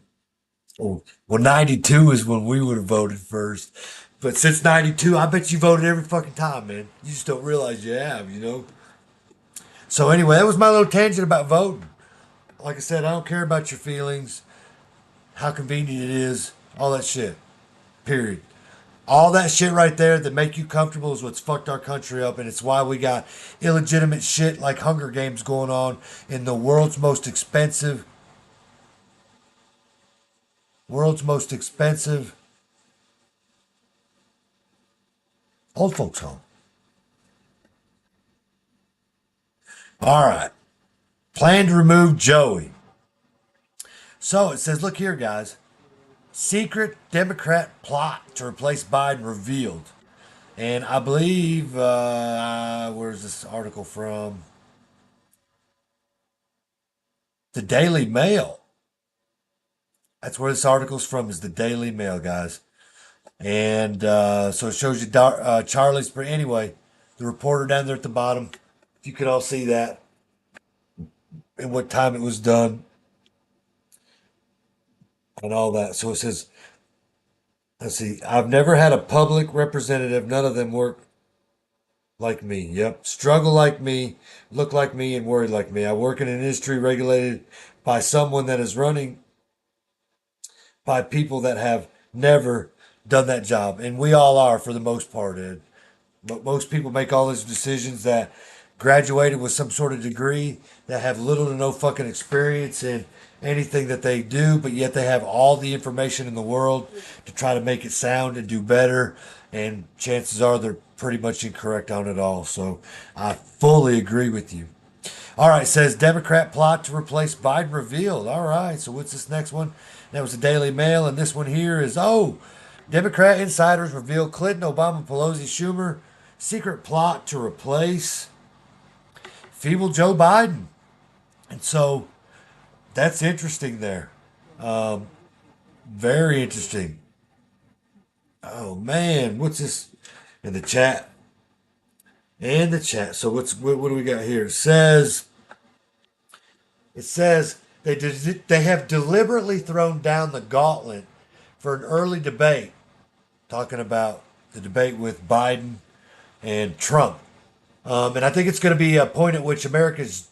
well, 92 is when we would have voted first. But since 92, I bet you voted every fucking time, man. You just don't realize you have. So anyway, that was my little tangent about voting. Like I said, I don't care about your feelings, how convenient it is, all that shit. Period. All that shit right there that make you comfortable is what's fucked our country up, and it's why we got illegitimate shit like Hunger Games going on in the world's most expensive old folks home. All right. Plan to remove Joey. So it says, look here, guys. Secret Democrat plot to replace Biden revealed. And I believe, where's this article from? The Daily Mail. That's where this article's from, is the Daily Mail, guys. And so it shows you Charlie's. Anyway, the reporter down there at the bottom, if you could all see that and what time it was done and all that. So it says, let's see, I've never had a public representative. None of them work like me. Yep. Struggle like me, look like me, and worry like me. I work in an industry regulated by someone that is running by people that have never done that job. And we all are for the most part, Ed. But most people make all those decisions that graduated with some sort of degree that have little to no fucking experience in anything that they do, but yet they have all the information in the world to try to make it sound and do better. And chances are they're pretty much incorrect on it all. So I fully agree with you. All right, says Democrat plot to replace Biden revealed. All right, so what's this next one? That was the Daily Mail, and this one here is, Democrat insiders reveal Clinton, Obama, Pelosi, Schumer secret plot to replace feeble Joe Biden. And so that's interesting there. Very interesting. Oh man, what's this in the chat? In the chat. So what do we got here? It says they have deliberately thrown down the gauntlet for an early debate, talking about the debate with Biden and Trump. And I think it's going to be a point at which America's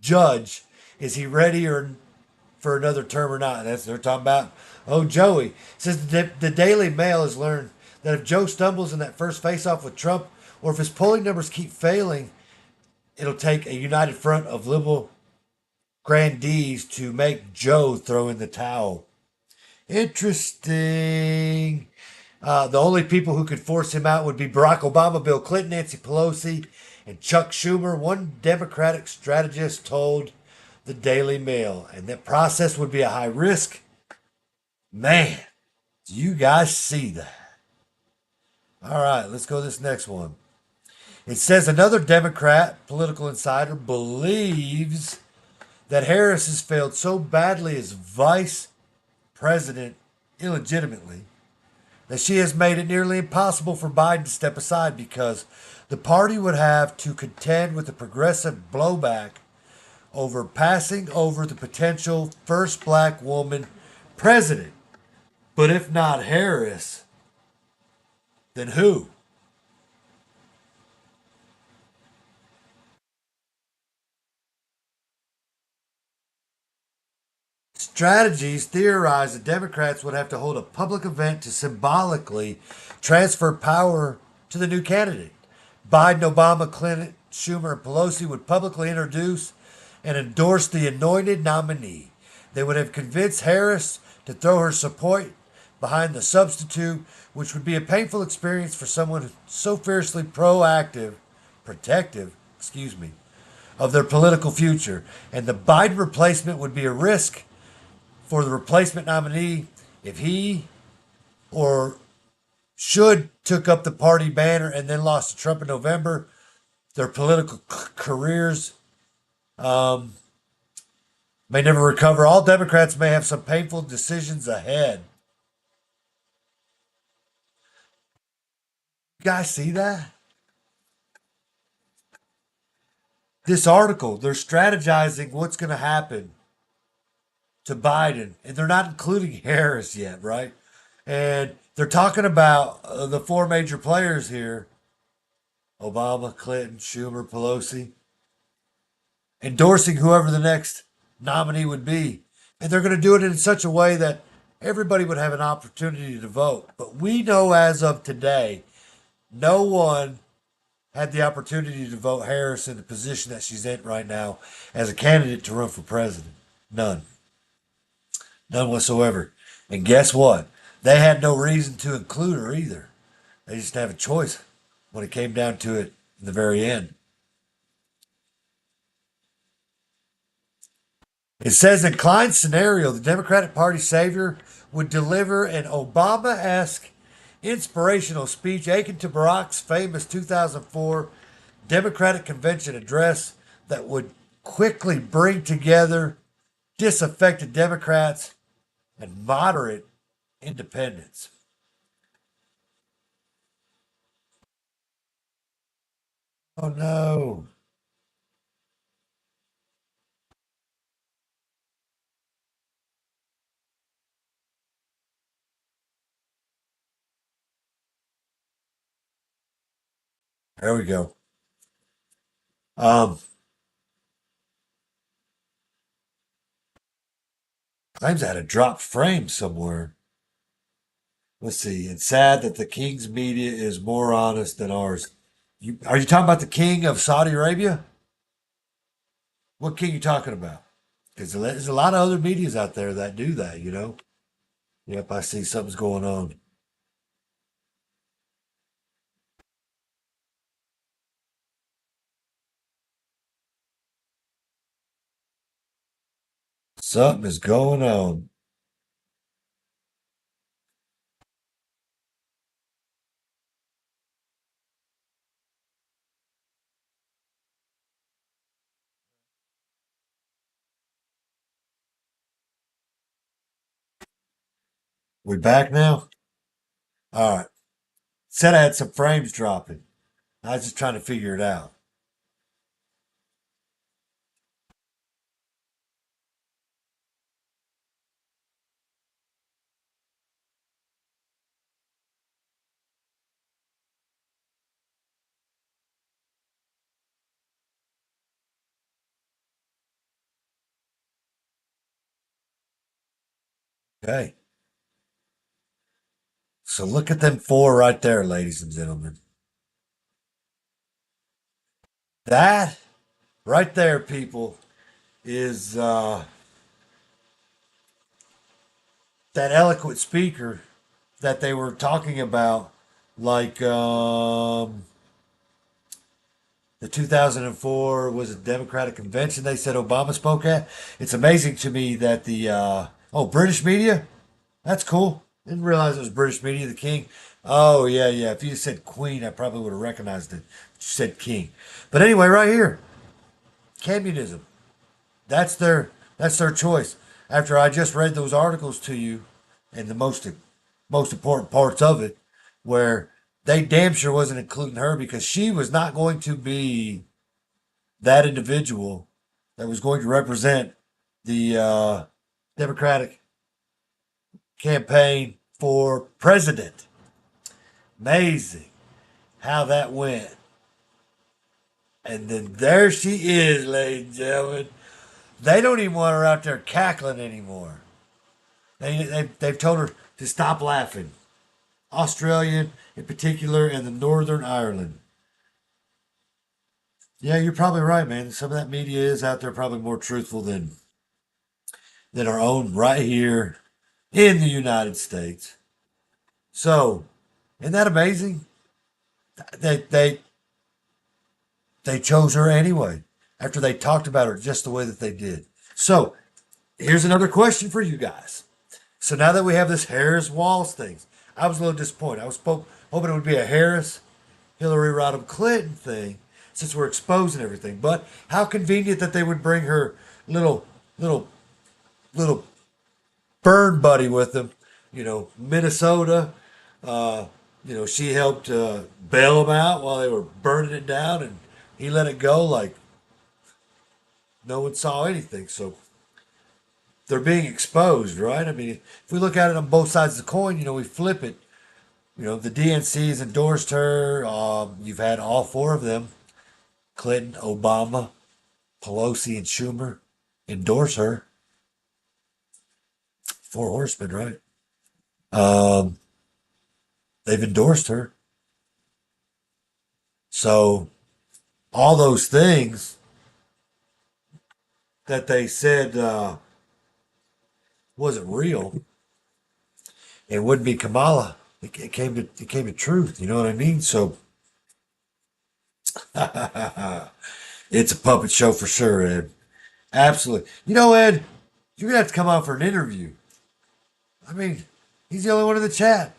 judge, is he ready for another term or not? They're talking about, Joey. It says the Daily Mail has learned that if Joe stumbles in that first face-off with Trump, or if his polling numbers keep failing, it'll take a united front of liberal grandees to make Joe throw in the towel. Interesting. The only people who could force him out would be Barack Obama, Bill Clinton, Nancy Pelosi, and Chuck Schumer. One Democratic strategist told the Daily Mail, and that process would be a high risk. Man, do you guys see that? All right, let's go to this next one. It says another Democrat political insider believes that Harris has failed so badly as vice president illegitimately that she has made it nearly impossible for Biden to step aside because the party would have to contend with the progressive blowback over passing over the potential first black woman president. But if not Harris, then who? Strategies theorize the Democrats would have to hold a public event to symbolically transfer power to the new candidate. Biden, Obama, Clinton, Schumer, and Pelosi would publicly introduce and endorse the anointed nominee. They would have convinced Harris to throw her support behind the substitute, which would be a painful experience for someone so fiercely protective, of their political future. And the Biden replacement would be a risk for the replacement nominee if he or should took up the party banner and then lost to Trump in November. Their political careers may never recover. All Democrats may have some painful decisions ahead. You guys see that? This article, they're strategizing what's going to happen to Biden, and they're not including Harris yet, right? And they're talking about the four major players here: Obama, Clinton, Schumer, Pelosi, endorsing whoever the next nominee would be. And they're going to do it in such a way that everybody would have an opportunity to vote. But we know as of today, no one had the opportunity to vote Harris in the position that she's in right now as a candidate to run for president. None. None whatsoever. And guess what? They had no reason to include her either. They just didn't have a choice when it came down to it in the very end. It says in Klein's scenario, the Democratic Party savior would deliver an Obama-esque inspirational speech akin to Barack's famous 2004 Democratic Convention address that would quickly bring together disaffected Democrats and moderate independents. Oh no. There we go. Claims I had a dropped frame somewhere. Let's see. It's sad that the king's media is more honest than ours. Are you talking about the king of Saudi Arabia? What king are you talking about? Because there's a lot of other medias out there that do that, you know? Yep, I see something's going on. Something is going on. We back now? All right. Said I had some frames dropping. I was just trying to figure it out. Okay. So look at them four right there, ladies and gentlemen. That right there, people, is that eloquent speaker that they were talking about, like the 2004 was a Democratic convention they said Obama spoke at. It's amazing to me that the British media, that's cool. Didn't realize it was British media, the king. Oh yeah, yeah. If you said queen, I probably would have recognized it. You said king. But anyway, right here, communism. That's their choice. After I just read those articles to you, and the most important parts of it, where they damn sure wasn't including her because she was not going to be that individual that was going to represent the Democratic campaign for president. Amazing how that went. And then there she is, ladies and gentlemen. They don't even want her out there cackling anymore. They've told her to stop laughing. Australian in particular and the Northern Ireland. Yeah, you're probably right, man. Some of that media is out there probably more truthful than our own right here in the United States. So, isn't that amazing? They chose her anyway after they talked about her just the way that they did. So, here's another question for you guys. So now that we have this Harris-Walz thing, I was a little disappointed. I was hoping it would be a Harris, Hillary Rodham Clinton thing, since we're exposing everything. But how convenient that they would bring her little burn buddy with them. You know, Minnesota. She helped bail them out while they were burning it down, and he let it go like no one saw anything. So they're being exposed, right? I mean, if we look at it on both sides of the coin, we flip it. The DNC's endorsed her. You've had all four of them, Clinton, Obama, Pelosi, and Schumer, endorse her. Four horsemen, right? They've endorsed her. So all those things that they said wasn't real, it wouldn't be Kamala. It came to truth. You know what I mean? So it's a puppet show for sure, Ed. Absolutely. Ed, you're gonna have to come on for an interview. I mean, he's the only one in the chat.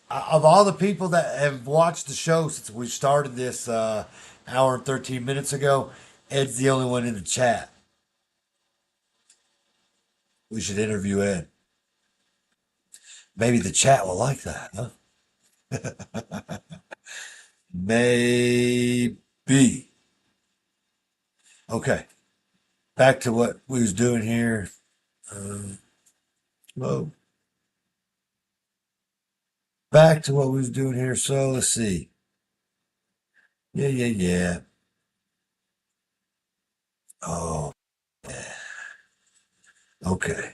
Of all the people that have watched the show since we started this hour and 13 minutes ago, Ed's the only one in the chat. We should interview Ed. Maybe the chat will like that, huh? Maybe. Okay. Back to what we was doing here. Back to what we was doing here. So let's see. Yeah. Oh, yeah. Okay.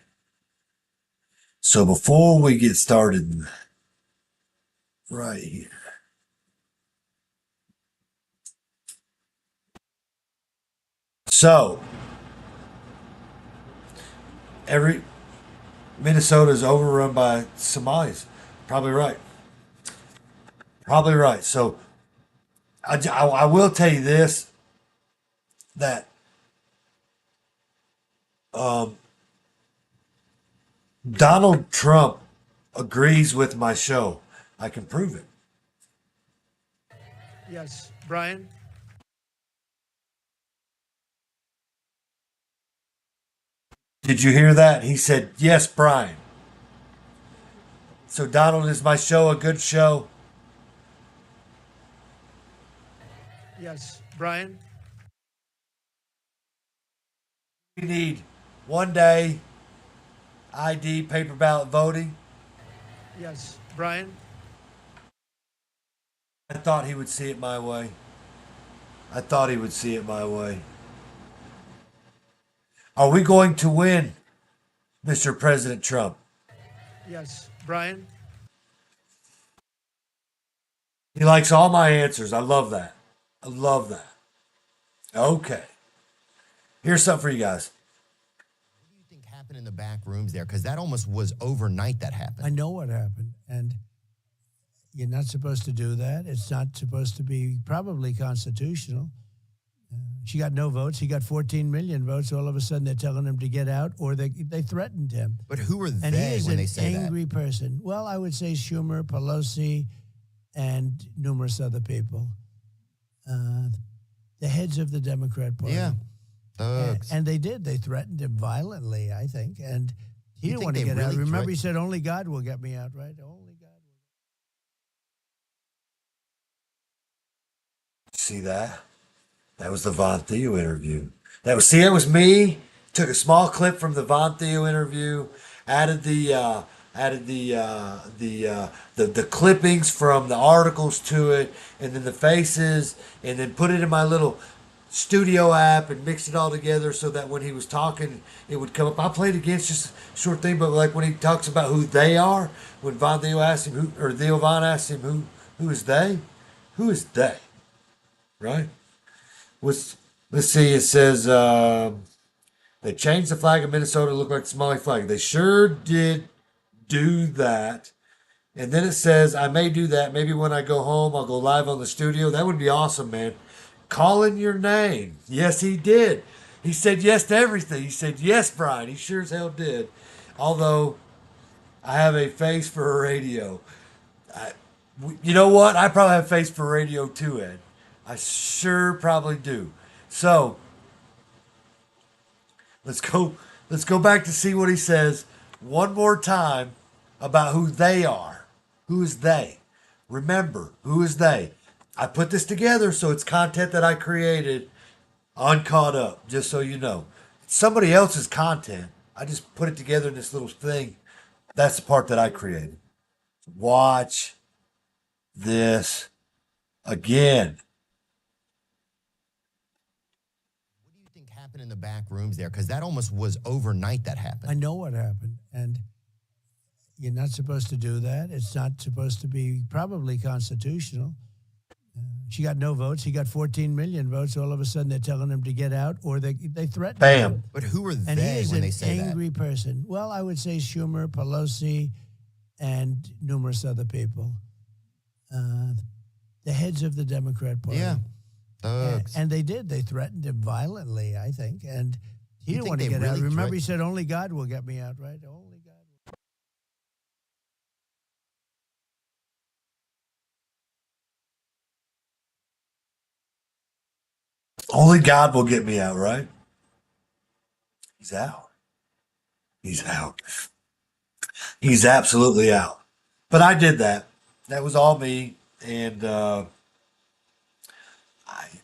So before we get started, right here. So Minnesota is overrun by Somalis. Probably right. So I will tell you this, that Donald Trump agrees with my show. I can prove it. Yes, Brian? Did you hear that? He said, yes, Brian. So Donald, is my show a good show? Yes, Brian? We need 1 day ID paper ballot voting. Yes, Brian? I thought he would see it my way. Are we going to win, Mr. President Trump? Yes, Brian? He likes all my answers. I love that. Okay. Here's something for you guys. What do you think happened in the back rooms there? Because that almost was overnight that happened. I know what happened, and you're not supposed to do that. It's not supposed to be probably constitutional. She got no votes. He got 14 million votes. All of a sudden, they're telling him to get out, or they threatened him. But who were And he they is when an they say that? angry person. Well, I would say Schumer, Pelosi, and numerous other people. The heads of the Democrat Party. Yeah. Thugs. And they did. They threatened him violently, I think. And he You didn't think want to they get out. really Remember, threat- he said, only God will get me out, right? Only God will. See that? That was the Von Theo interview. That was me. Took a small clip from the Von Theo interview, added the clippings from the articles to it, and then the faces, and then put it in my little studio app and mixed it all together so that when he was talking, it would come up. I played against just a short thing, but like when he talks about who they are, when Von Theo asked him who, or Theo Von asked him who is they, who is they, right? Let's see. It says they changed the flag of Minnesota to look like the Somali flag. They sure did do that. And then it says, I may do that. Maybe when I go home, I'll go live on the studio. That would be awesome, man. Calling your name. Yes, he did. He said yes to everything. He said yes, Brian. He sure as hell did. Although I have a face for a radio. You know what? I probably have a face for radio too, Ed. I sure probably do. So let's go back to see what he says one more time about who they are. Who is they? Remember, who is they? I put this together so it's content that I created on Caught Up, just so you know. It's somebody else's content. I just put it together in this little thing. That's the part that I created. Watch this again. What do you think happened in the back rooms there? Because that almost was overnight that happened. I know what happened, and you're not supposed to do that. It's not supposed to be probably constitutional. She got no votes. He got 14 million votes. All of a sudden, they're telling him to get out, or they threaten Bam. him. But who are And they he is when an they say that? angry person. Well, I would say Schumer, Pelosi, and numerous other people. The heads of the Democrat Party. Yeah. Thugs. And they did. They threatened him violently, I think. And he You didn't think want to they get out. really Remember, threat- he said, only God will get me out, right? Only God. Only God will get me out, right? He's out. He's out. He's absolutely out. But I did that. That was all me. And I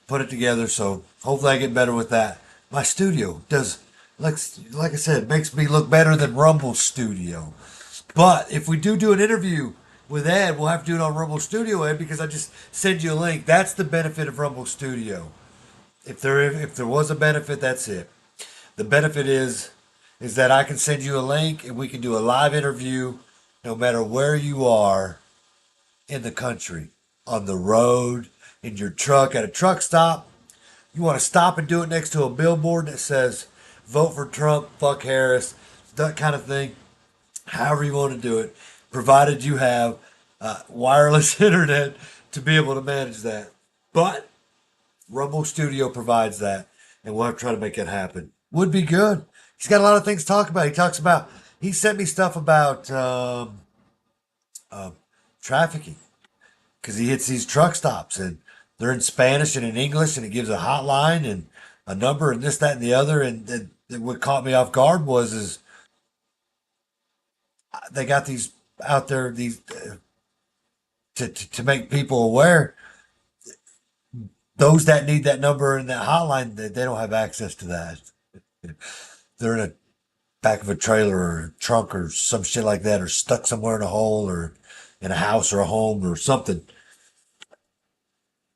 put it together. So hopefully I get better with that. My studio does, like I said, makes me look better than Rumble's studio. But if we do an interview with Ed, we'll have to do it on Rumble Studio, Ed, because I just send you a link. That's the benefit of Rumble Studio. If there was a benefit, that's it. The benefit is that I can send you a link and we can do a live interview no matter where you are in the country, on the road, in your truck, at a truck stop. You want to stop and do it next to a billboard that says, vote for Trump, fuck Harris, that kind of thing. However you want to do it, provided you have wireless internet to be able to manage that. But Rumble Studio provides that, and we'll have to try to make it happen. Would be good. He's got a lot of things to talk about. He sent me stuff about trafficking, because he hits these truck stops, and they're in Spanish and in English, and it gives a hotline and a number and this, that, and the other. And what caught me off guard was they got these out there, these to make people aware. Those that need that number and that hotline, they don't have access to that. They're in a back of a trailer or a trunk or some shit like that, or stuck somewhere in a hole or in a house or a home or something.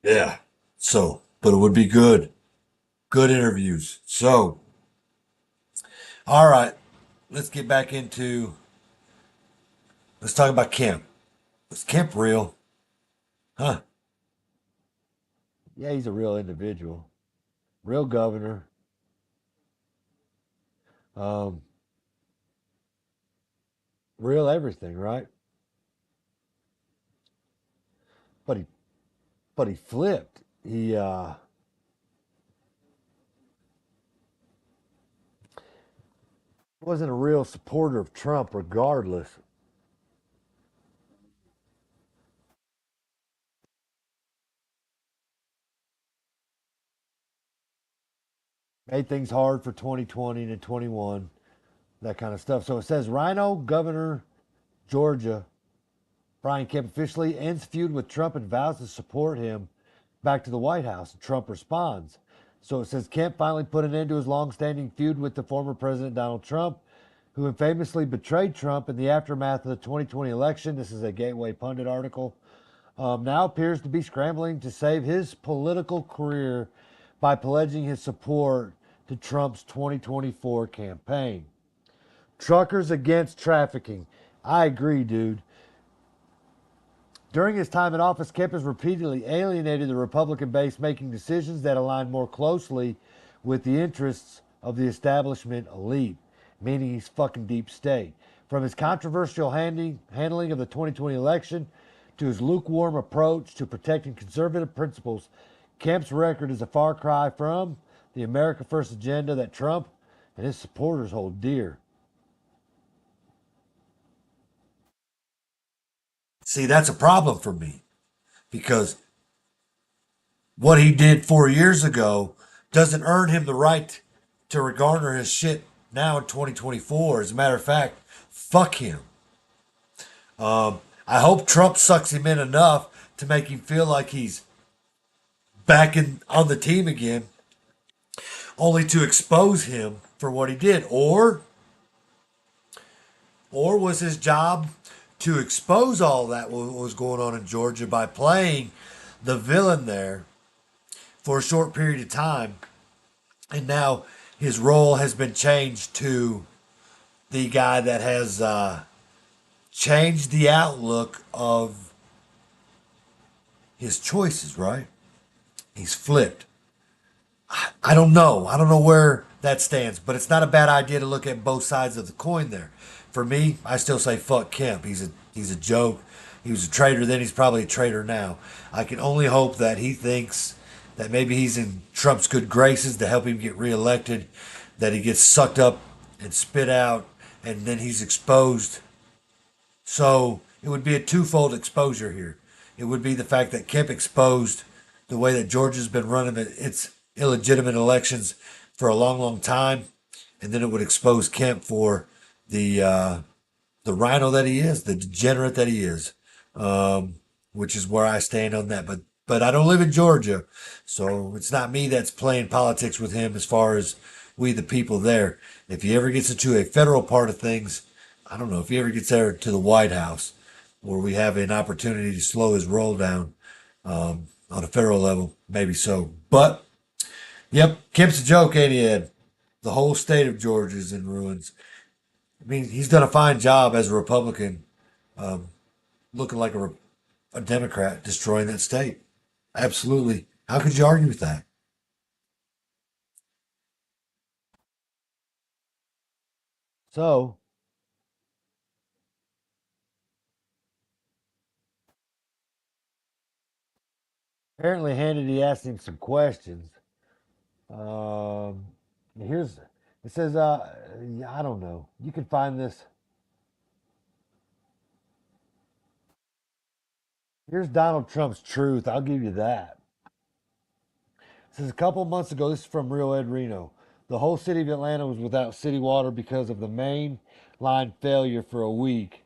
Yeah. So, but it would be good. Good interviews. So, all right. Let's get back into, let's talk about Kemp. Is Kemp real? Huh? Yeah, he's a real individual. Real governor. Real everything, right? But he flipped. He wasn't a real supporter of Trump regardless. Made things hard for 2020 and 21, that kind of stuff. So it says Rhino Governor Georgia Brian Kemp officially ends feud with Trump and vows to support him back to the White House. Trump responds, So it says Kemp finally put an end to his long-standing feud with the former President Donald Trump, who infamously betrayed Trump in the aftermath of the 2020 election. This is a Gateway Pundit article. Now appears to be scrambling to save his political career by pledging his support to Trump's 2024 campaign. Truckers against trafficking. I agree, dude. During his time in office, Kemp has repeatedly alienated the Republican base, making decisions that align more closely with the interests of the establishment elite, meaning he's fucking deep state. From his controversial handling of the 2020 election to his lukewarm approach to protecting conservative principles, Kemp's record is a far cry from the America First agenda that Trump and his supporters hold dear. See, that's a problem for me because what he did 4 years ago doesn't earn him the right to garner his shit now in 2024. As a matter of fact, fuck him. I hope Trump sucks him in enough to make him feel like he's back on the team again, only to expose him for what he did. Or was his job to expose all that what was going on in Georgia by playing the villain there for a short period of time, and now his role has been changed to the guy that has changed the outlook of his choices, right? He's flipped. I don't know. I don't know where that stands, but it's not a bad idea to look at both sides of the coin there. For me, I still say fuck Kemp. He's a joke. He was a traitor then. He's probably a traitor now. I can only hope that he thinks that maybe he's in Trump's good graces to help him get reelected, that he gets sucked up and spit out, and then he's exposed. So it would be a twofold exposure here. It would be the fact that Kemp exposed the way that Georgia's been running its illegitimate elections for a long, long time, and then it would expose Kemp for the rhino that he is, the degenerate that he is, which is where I stand on that. But I don't live in Georgia, so it's not me that's playing politics with him as far as we the people there. If he ever gets into a federal part of things, I don't know, if he ever gets there to the White House, where we have an opportunity to slow his roll down on a federal level, maybe so. But, yep, Kemp's a joke, ain't he, Ed? The whole state of Georgia is in ruins. I mean, he's done a fine job as a Republican, looking like a Democrat, destroying that state. Absolutely. How could you argue with that? So, apparently Hannity asked him some questions. It says, I don't know. You can find this. Here's Donald Trump's truth. I'll give you that. It says a couple of months ago, this is from Real Ed Reno. The whole city of Atlanta was without city water because of the main line failure for a week,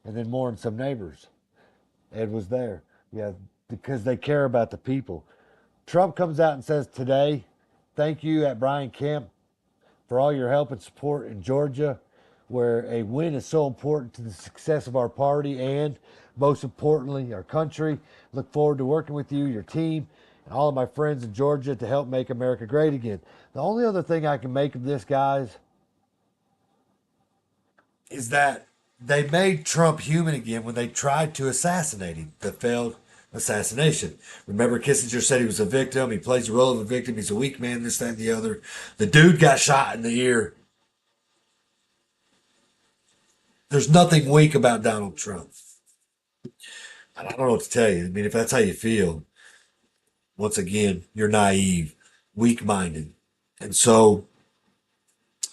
and then more in some neighbors. Ed was there. Yeah, because they care about the people. Trump comes out and says today, thank you at Brian Kemp for all your help and support in Georgia, where a win is so important to the success of our party and, most importantly, our country. Look forward to working with you, your team, and all of my friends in Georgia to help make America great again. The only other thing I can make of this, guys, is that they made Trump human again when they tried to assassinate him, the failed assassination. Remember, Kissinger said he was a victim. He plays the role of a victim. He's a weak man, this, that, and the other. The dude got shot in the ear. There's nothing weak about Donald Trump. I don't know what to tell you. I mean, if that's how you feel, once again, you're naive, weak-minded. And so,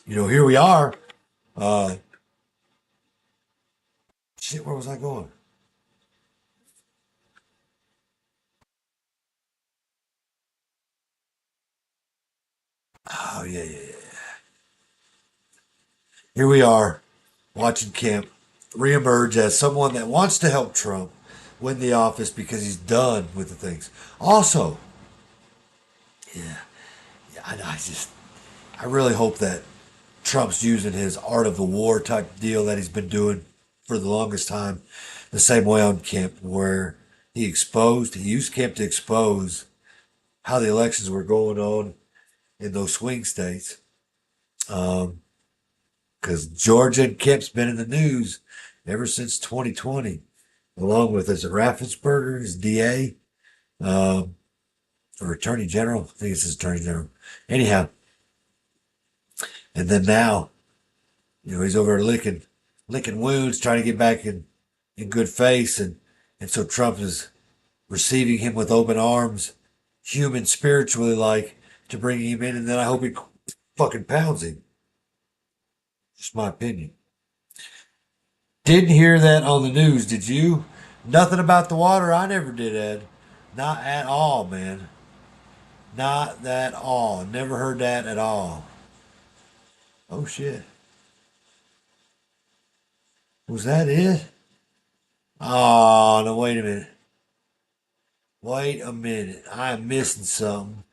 here we are. Shit, where was I going? Oh, yeah. Here we are, watching Kemp reemerge as someone that wants to help Trump win the office because he's done with the things. Also, I really hope that Trump's using his art of the war type deal that he's been doing for the longest time, the same way on Kemp, where he used Kemp to expose how the elections were going on in those swing states. Because Georgia and Kemp's been in the news ever since 2020, along with his Raffensperger, his DA, or Attorney General. I think it's his Attorney General. Anyhow, and then now, he's over there licking wounds, trying to get back in good face, and so Trump is receiving him with open arms, human, spiritually, like, to bring him in, and then I hope he fucking pounds him. Just my opinion. Didn't hear that on the news, did you? Nothing about the water? I never did, Ed. Not at all, man. Not at all. Never heard that at all. Oh, shit. Was that it? Oh, no, wait a minute. Wait a minute. I'm missing something.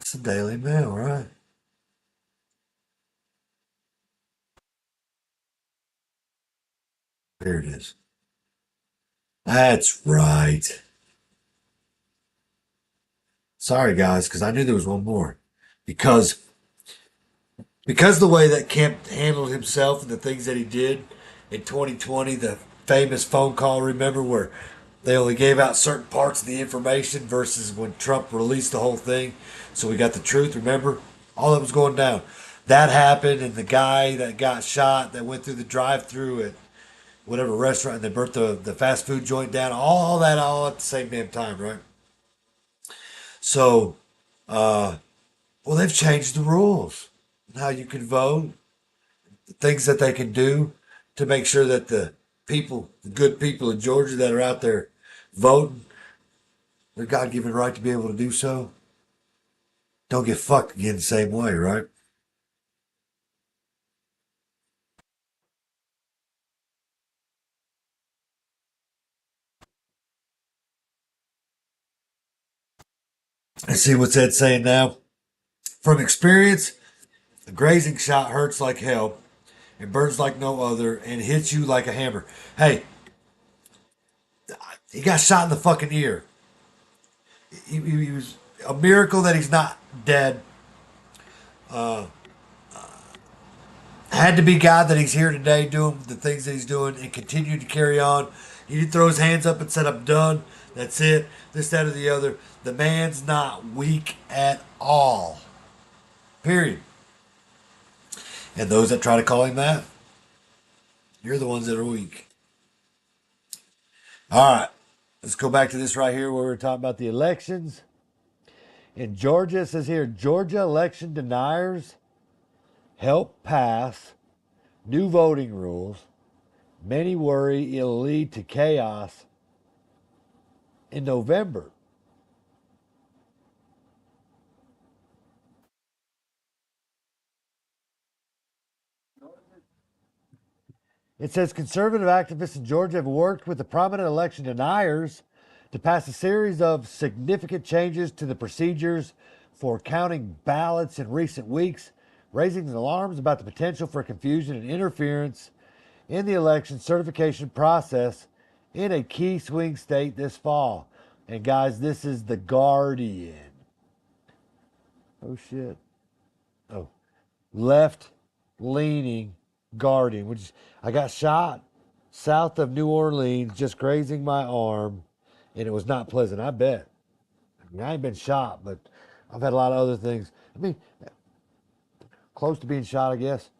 It's the Daily Mail, right? There it is. That's right. Sorry, guys, because I knew there was one more. Because the way that Kemp handled himself and the things that he did in 2020, the famous phone call, remember, where they only gave out certain parts of the information versus when Trump released the whole thing. So we got the truth, remember? All that was going down. That happened, and the guy that got shot that went through the drive-through at whatever restaurant, and they burnt the fast food joint down, all that all at the same damn time, right? So, well, they've changed the rules on how you can vote, the things that they can do to make sure that the good people in Georgia that are out there voting, their God-given right to be able to do so, don't get fucked again the same way, right? Let's see what's Ed saying now. From experience, a grazing shot hurts like hell and burns like no other and hits you like a hammer. Hey, he got shot in the fucking ear. He was a miracle that he's not dead. Had to be God that he's here today doing the things that he's doing and continue to carry on. He didn't throw his hands up and said, I'm done. That's it. This, that, or the other. The man's not weak at all. Period. And those that try to call him that, you're the ones that are weak. All right. Let's go back to this right here where we're talking about the elections. In Georgia, it says here, Georgia election deniers help pass new voting rules. Many worry it'll lead to chaos in November. It says conservative activists in Georgia have worked with the prominent election deniers to pass a series of significant changes to the procedures for counting ballots in recent weeks, raising alarms about the potential for confusion and interference in the election certification process in a key swing state this fall. And guys, this is the Guardian. Oh shit. Oh, left-leaning Guardian, which I got shot south of New Orleans, just grazing my arm, and it was not pleasant. I bet. I mean, I ain't been shot, but I've had a lot of other things. I mean, close to being shot, I guess.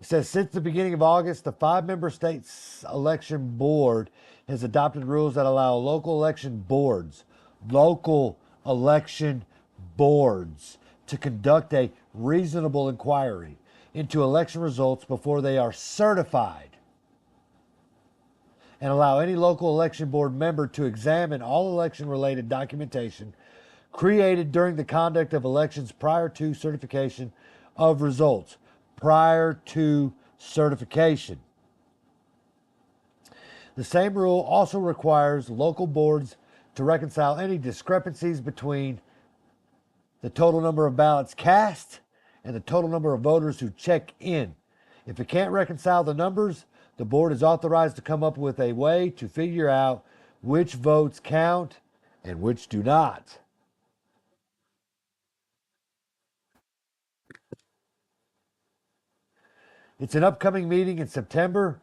It says since the beginning of August, the 5-member state's election board has adopted rules that allow local election boards to conduct a reasonable inquiry into election results before they are certified, and allow any local election board member to examine all election-related documentation created during the conduct of elections prior to certification of results. Prior to certification. The same rule also requires local boards to reconcile any discrepancies between the total number of ballots cast and the total number of voters who check in. If it can't reconcile the numbers, the board is authorized to come up with a way to figure out which votes count and which do not. It's an upcoming meeting in September.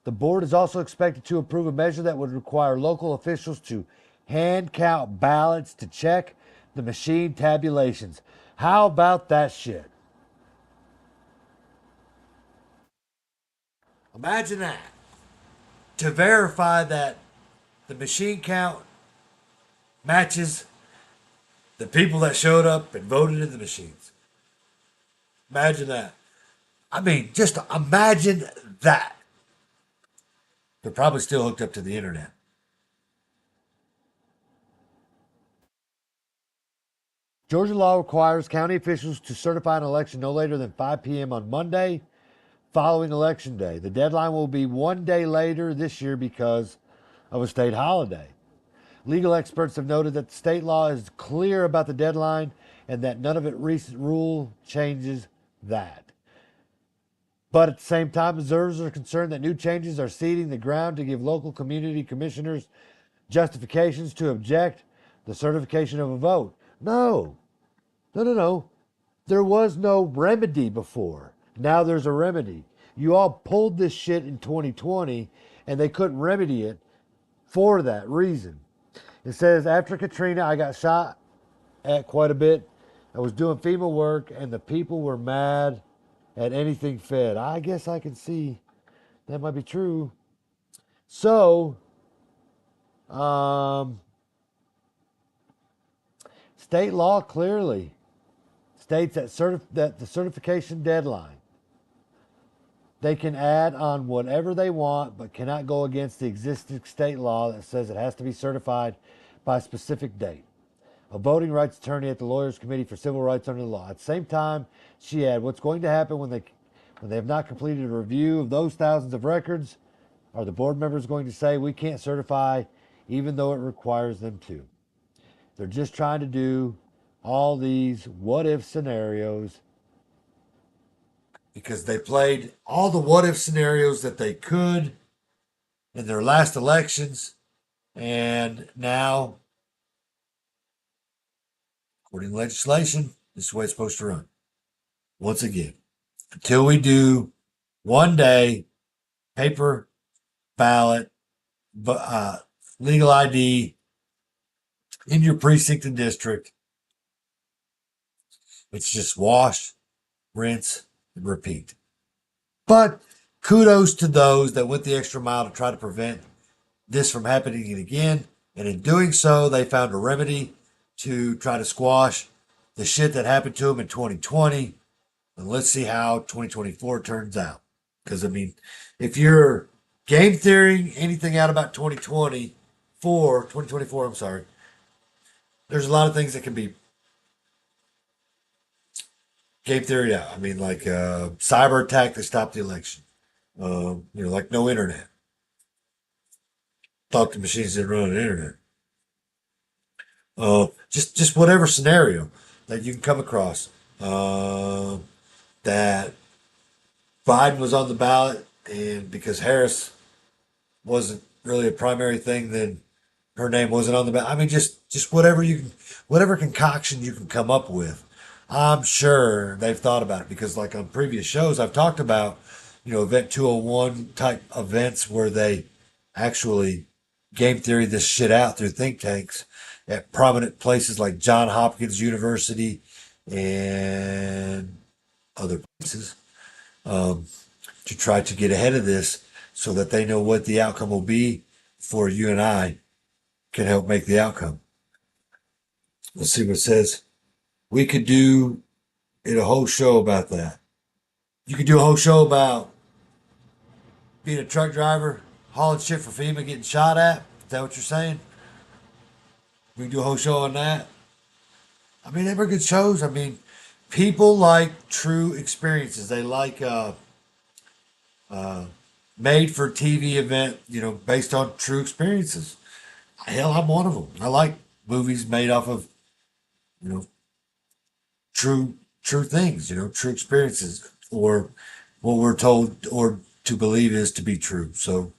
The board is also expected to approve a measure that would require local officials to hand count ballots to check the machine tabulations. How about that shit? Imagine that. To verify that the machine count matches the people that showed up and voted in the machines. Imagine that. I mean, just imagine that. They're probably still hooked up to the internet. Georgia law requires county officials to certify an election no later than 5 p.m. on Monday following Election Day. The deadline will be one day later this year because of a state holiday. Legal experts have noted that the state law is clear about the deadline and that none of its recent rule changes that. But at the same time, observers are concerned that new changes are ceding the ground to give local community commissioners justifications to object the certification of a vote. No. There was no remedy before. Now there's a remedy. You all pulled this shit in 2020 and they couldn't remedy it for that reason. It says, after Katrina, I got shot at quite a bit. I was doing FEMA work and the people were mad at anything fed. I guess I can see that might be true. So, state law clearly states that the certification deadline, they can add on whatever they want, but cannot go against the existing state law that says it has to be certified by a specific date. A voting rights attorney at the Lawyers Committee for Civil Rights under the law. At the same time, she added, what's going to happen when they have not completed a review of those thousands of records? Are the board members going to say we can't certify even though it requires them to? They're just trying to do all these what-if scenarios because they played all the what-if scenarios that they could in their last elections, and now, according to legislation, this is the way it's supposed to run. Once again, until we do one day paper ballot, legal ID in your precinct and district, it's just wash, rinse, and repeat. But kudos to those that went the extra mile to try to prevent this from happening again. And in doing so, they found a remedy to try to squash the shit that happened to them in 2020. And let's see how 2024 turns out. Because, I mean, if you're game theorying anything out about 2024, there's a lot of things that can be game theory out. I mean, like cyber attack that stopped the election. Like no internet. Thought the machines didn't run on the internet. Just whatever scenario that you can come across. That Biden was on the ballot, and because Harris wasn't really a primary thing, then her name wasn't on the ballot. I mean, just whatever concoction you can come up with. I'm sure they've thought about it because, like on previous shows, I've talked about, Event 201 type events where they actually game theory this shit out through think tanks at prominent places like Johns Hopkins University and other places to try to get ahead of this so that they know what the outcome will be before you and I can help make the outcome. Let's see what it says. We could do a whole show about that. You could do a whole show about being a truck driver, hauling shit for FEMA, getting shot at. Is that what you're saying? We can do a whole show on that. I mean, they were good shows. I mean, people like true experiences. They like made for TV event, based on true experiences. Hell, I'm one of them. I like movies made off of, you know, true things, true experiences, or what we're told or to believe is to be true. So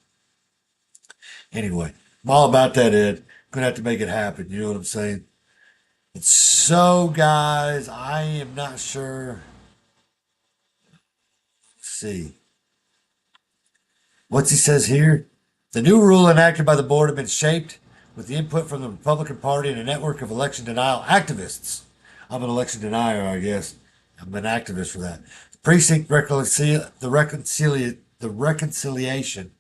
anyway, I'm all about that, Ed. Gonna have to make it happen. You know what I'm saying? And so, guys, I am not sure. Let's see. What's he says here? The new rule enacted by the board have been shaped with the input from the Republican Party and a network of election denial activists. I'm an election denier, I guess. I'm an activist for that. The reconciliation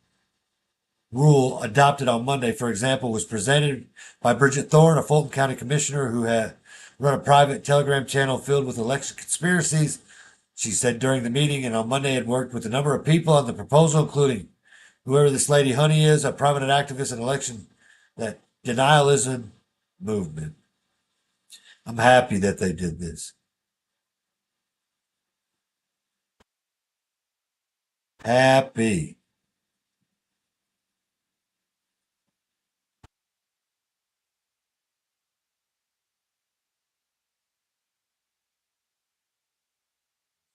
rule adopted on Monday, for example, was presented by Bridget Thorne, a Fulton County commissioner who had run a private Telegram channel filled with election conspiracies. She said during the meeting and on Monday had worked with a number of people on the proposal, including whoever this lady Honey is, a prominent activist in election that denialism movement. I'm happy that they did this. Happy.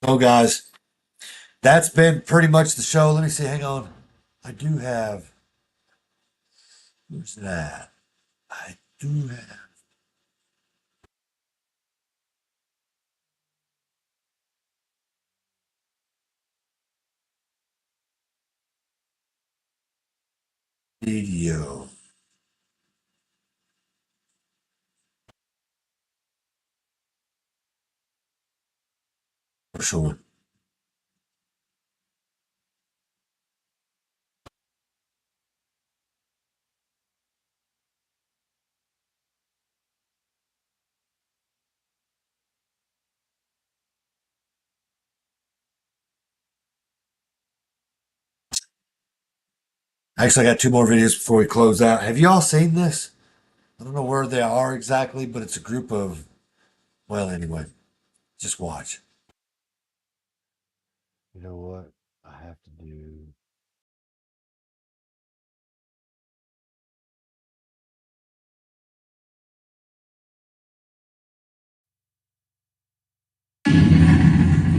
Oh, guys, that's been pretty much the show. Let me see. Hang on. I do have. Who's that? I do have. Video. For sure. Actually, I got two more videos before we close out. Have you all seen this? I don't know where they are exactly, but it's a group of. Well, anyway, just watch. You know what I have to do?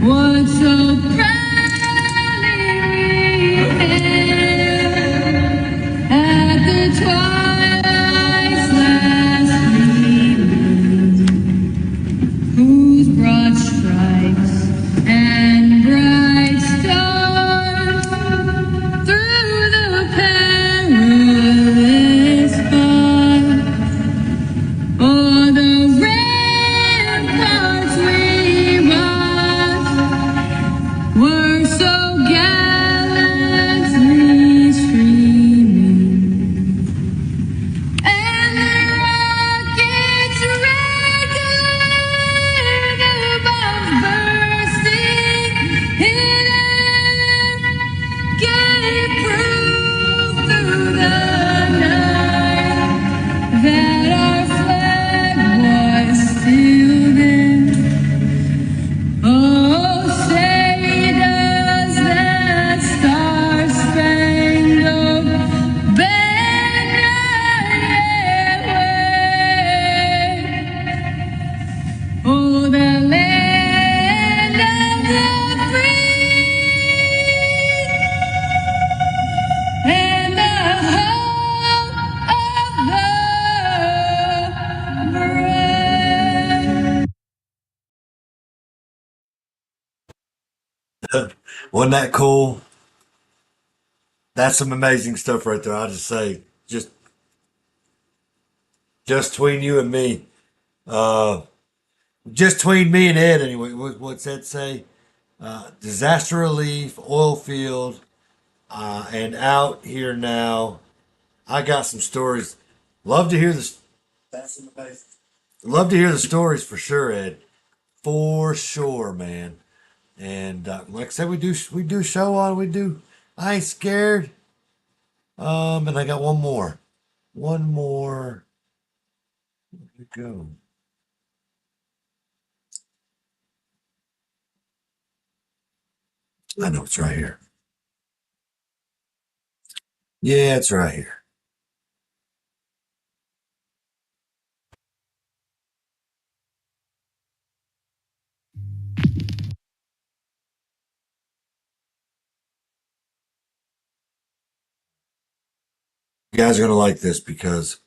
What's so proudly at the twilight's last gleaming, whose broad stripes and bright stars through the perilous fight, o'er the ramparts we were so gallantly streaming, and the rockets' red glare, the bombs bursting in air, gave proof through the night that our flag was still there. Oh, say does that star-spangled banner yet wave? Oh, the land of the free and the home of the brave. Wasn't that cool? That's some amazing stuff right there. I'll just say, just between you and me, just between me and Ed. Anyway, what's Ed say? Disaster relief, oil field, and out here now. I got some stories. Love to hear this. That's amazing. Love to hear the stories for sure, Ed. For sure, man. And like I said, we do show on. We do. I ain't scared. And I got one more. One more. Where'd it go? I know it's right here. Yeah, it's right here. You guys are going to like this because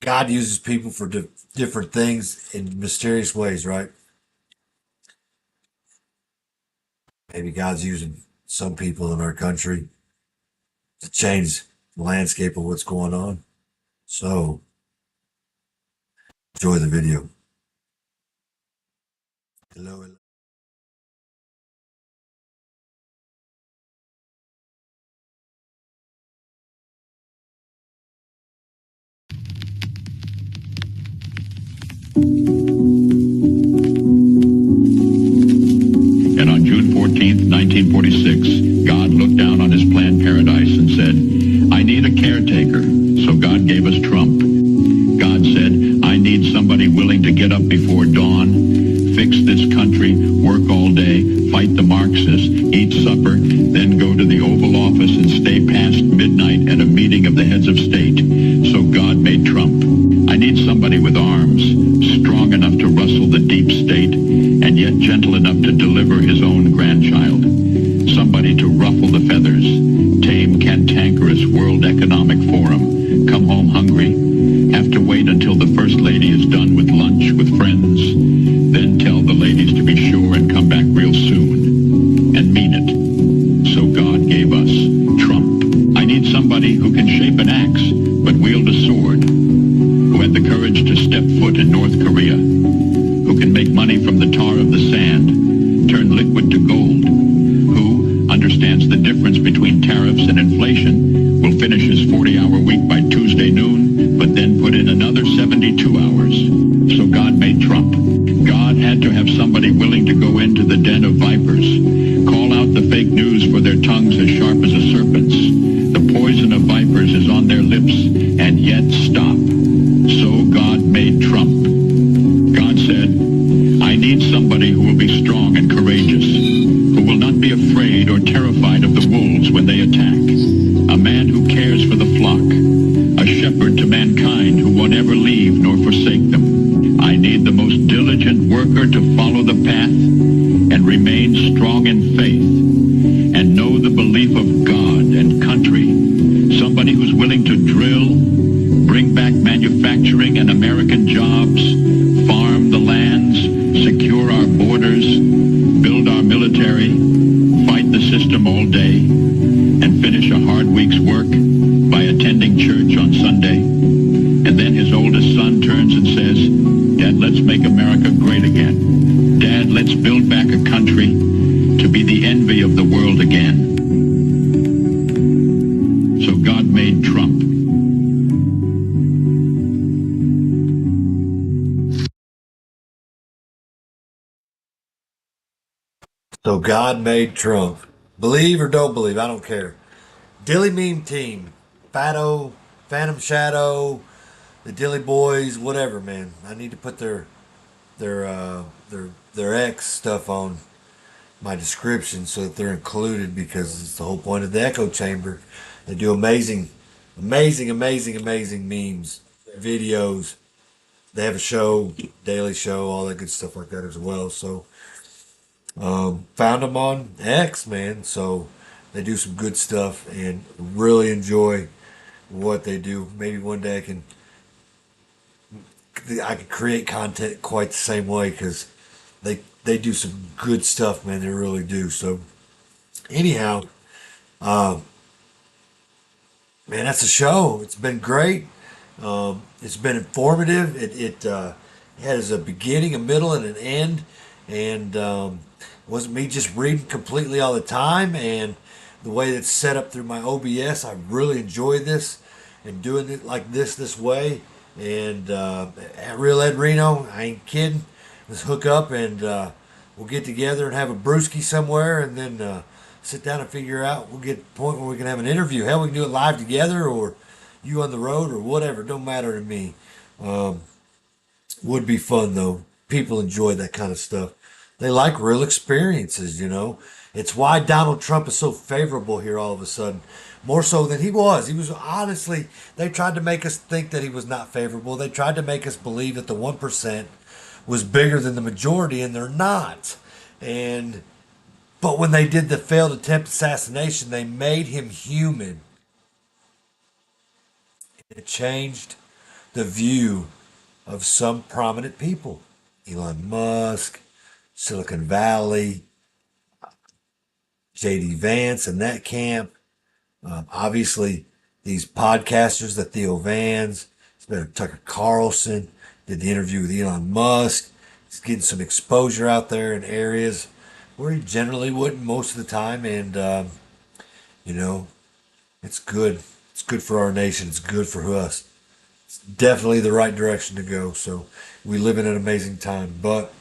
God uses people for different things in mysterious ways, right? Maybe God's using some people in our country to change the landscape of what's going on. So enjoy the video. Hello, hello. And on June 14th, 1946, God looked down on his planned paradise and said, I need a caretaker. So God gave us Trump. God said, I need somebody willing to get up before dawn, fix this country, work all day, fight the Marxists, eat supper, then go to the Oval Office and stay past midnight at a meeting of the heads of state. So God made Trump. I need somebody with arms, strong enough to rustle the deep state, and yet gentle enough to deliver his own grandchild. Somebody to ruffle the feathers, tame cantankerous World Economic Forum, come home hungry, have to wait until the First Lady is done with lunch with friends, then tell the ladies to be sure and come back real soon, and mean it. So God gave us Trump. I need somebody who can shape an axe, but wield a sword, who had the courage to step foot in North Korea, who can make money from the tar of the sand, turn liquid to gold, who understands the difference between tariffs and inflation, will finish his 40-hour week by Tuesday noon, but then put in another 72 hours. So God made Trump. God had to have somebody willing to go into the den of vipers, call out the fake news for their tongues as sharp as a serpent's. The poison of vipers is on their lips, and yet stop. So God made Trump. God said, I need somebody who will be strong and courageous, who will not be afraid or terrified of the wolves when they attack, a man who cares for the flock, a shepherd to mankind who won't ever leave nor forsake them. I need the most diligent worker to follow the path and remain strong in faith and know the belief of God and country, somebody who's willing to drill, bring back manufacturing and American jobs, farm the lands, secure our borders, build our military, fight the system all day, and finish a hard week's work by attending church on Sunday. And then his oldest son turns and says, Dad, let's make America great again. Dad, let's build back a country to be the envy of the world again. So God made Trump. So God made Trump. Believe or don't believe, I don't care. Dilly Meme Team, Fatto, Phantom Shadow, the Dilly Boys, whatever, man. I need to put their X stuff on my description so that they're included because it's the whole point of the echo chamber. They do amazing memes, videos. They have a show, daily show, all that good stuff like that as well. So found them on X, man. So they do some good stuff and really enjoy what they do. Maybe one day I can create content quite the same way because they do some good stuff, man. They really do. So anyhow, man, that's a show. It's been great. It's been informative. It has a beginning, a middle, and an end. And wasn't me just reading completely all the time. And the way it's set up through my OBS, I really enjoy this and doing it like this way. And at Real Ed Reno, I ain't kidding. Let's hook up and we'll get together and have a brewski somewhere, and then sit down and figure out. We'll get to the point where we can have an interview. Hell, we can do it live together, or you on the road, or whatever. Don't matter to me. Would be fun though. People enjoy that kind of stuff. They like real experiences, you know. It's why Donald Trump is so favorable here all of a sudden. More so than he was. He was honestly, they tried to make us think that he was not favorable. They tried to make us believe that the 1% was bigger than the majority, and they're not. But when they did the failed attempt assassination, they made him human. It changed the view of some prominent people. Elon Musk, Silicon Valley, J.D. Vance and that camp. Obviously, these podcasters, the Theo Vans, Tucker Carlson, did the interview with Elon Musk. He's getting some exposure out there in areas where he generally wouldn't most of the time. And, it's good. It's good for our nation. It's good for us. It's definitely the right direction to go. So we live in an amazing time. But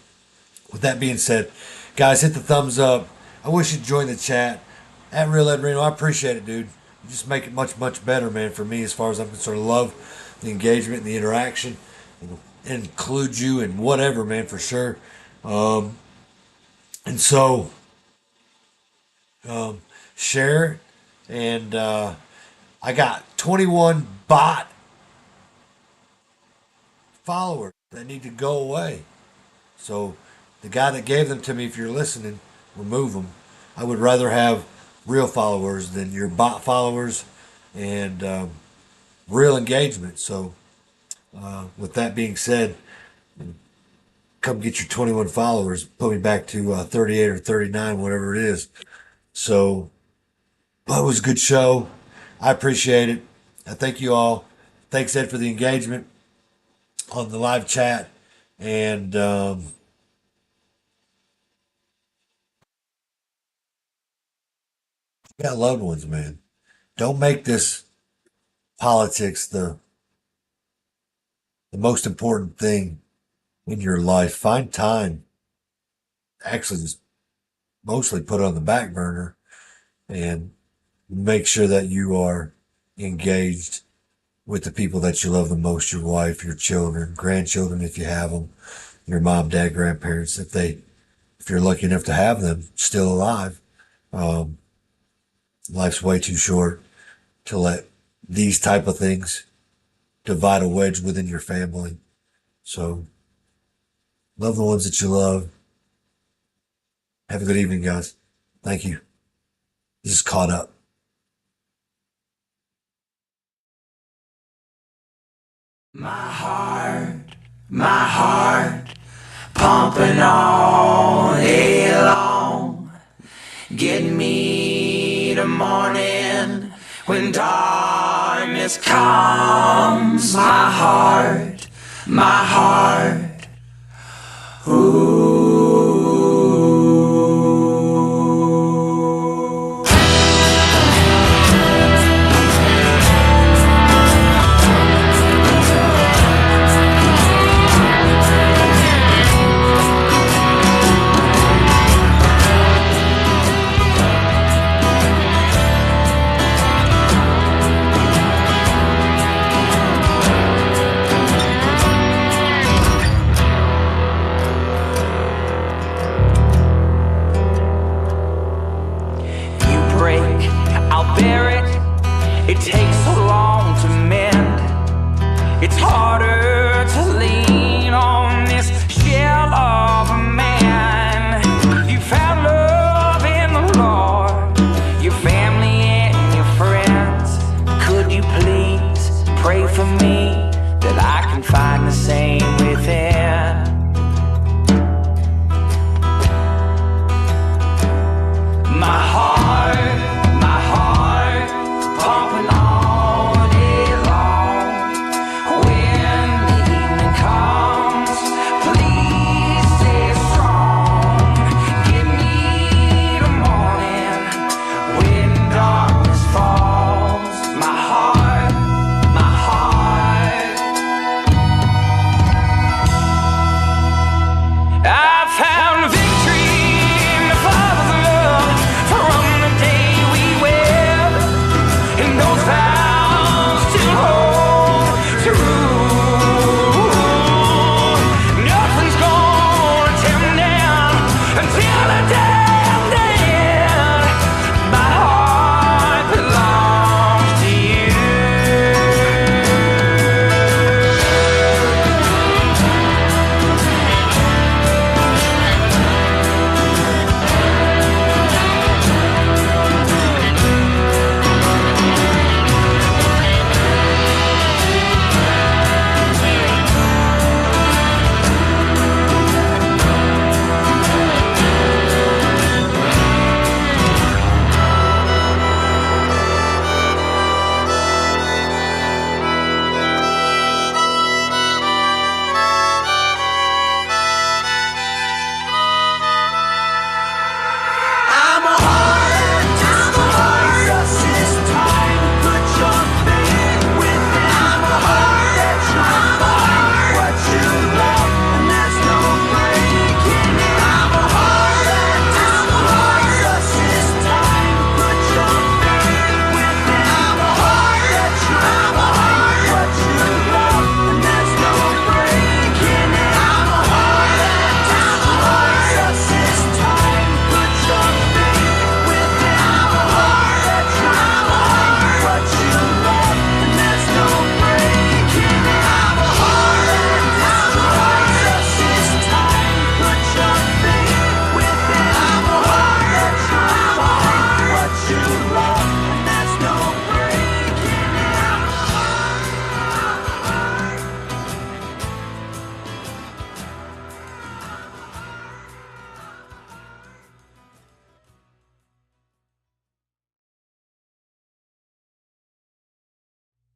with that being said, guys, hit the thumbs up. I wish you'd join the chat at Real Ed Reno. I appreciate it, dude. You just make it much, much better, man, for me as far as I'm concerned. Love the engagement and the interaction. Include you in whatever, man, for sure. Share it. And I got 21 bot followers that need to go away. So the guy that gave them to me, if you're listening, remove them. I would rather have real followers than your bot followers and real engagement. So with that being said, come get your 21 followers, put me back to 38 or 39, whatever it is. So, but it was a good show. I appreciate it. I thank you all. Thanks, Ed, for the engagement on the live chat. And you got loved ones, man. Don't make this politics the most important thing in your life. Find time. Actually, just mostly put it on the back burner and make sure that you are engaged with the people that you love the most, your wife, your children, grandchildren, if you have them, your mom, dad, grandparents, if you're lucky enough to have them still alive. Life's way too short to let these type of things divide a wedge within your family. So love the ones that you love. Have a good evening, guys. Thank you. This is Caught Up. My heart, pumping all day long. Get me the morning when darkness comes. My heart, ooh. It takes so long to mend. It's harder to lean on this shell of a man. You found love in the Lord, your family and your friends. Could you please pray for me that I can find the same within? My heart, pumping all day long. When the evening comes, please stay strong. Give me the morning when darkness falls. My heart,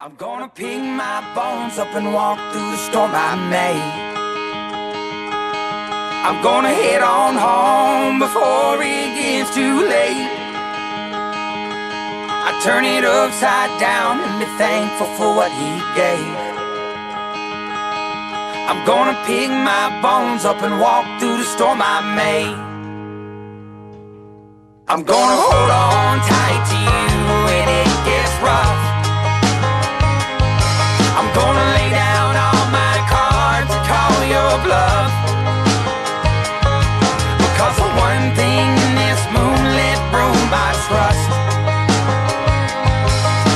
I'm gonna pick my bones up and walk through the storm I made. I'm gonna head on home before it gets too late. I turn it upside down and be thankful for what he gave. I'm gonna pick my bones up and walk through the storm I made. I'm gonna hold on tight to you when it gets rough. I'm gonna lay down all my cards and call your bluff. Because the one thing in this moonlit room I trust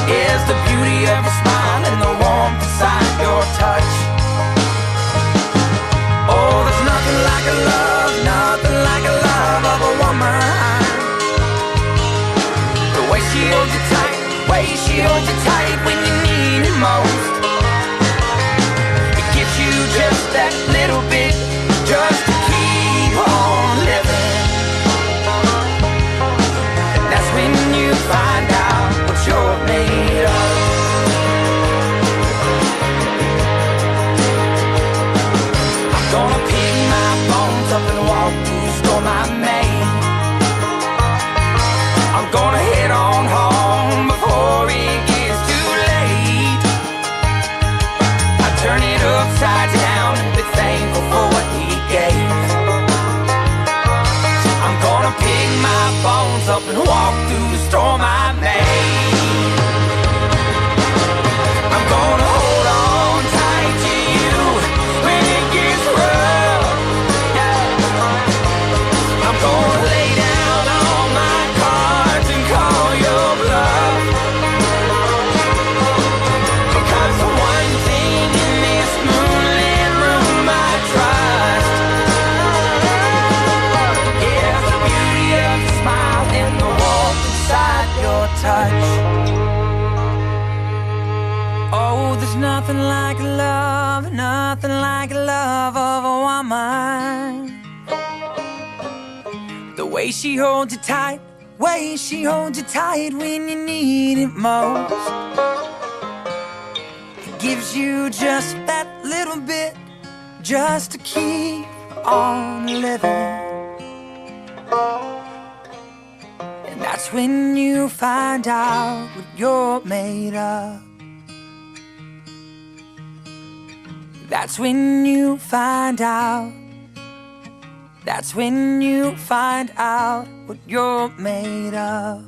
is the beauty of your smile and the warmth inside your touch. Oh, there's nothing like a love, nothing like a love of a woman. The way she holds you tight, way she holds you tight when you need it most. It gives you just that little bit, just to keep on living. And that's when you find out what you're made of. I'm gonna pick my bones up and walk through the storm I made. I'm gonna head on home before it gets too late. I turn it upside down and be thankful for what he gave. I'm gonna pick my bones up and walk through the storm I made. I'm gonna hold on tight to you when it gets rough. I'm gonna lay down all my cards and call your bluff. Because the one thing in this moonlit room I trust is the beauty of your smile and the warmth inside your touch. Oh, there's nothing like love, nothing like love of a woman. The way she holds you tight, way she holds you tight when you need it most. It gives you just that little bit, just to keep on living. And that's when you find out what you're made of. That's when you find out. That's when you find out what you're made of.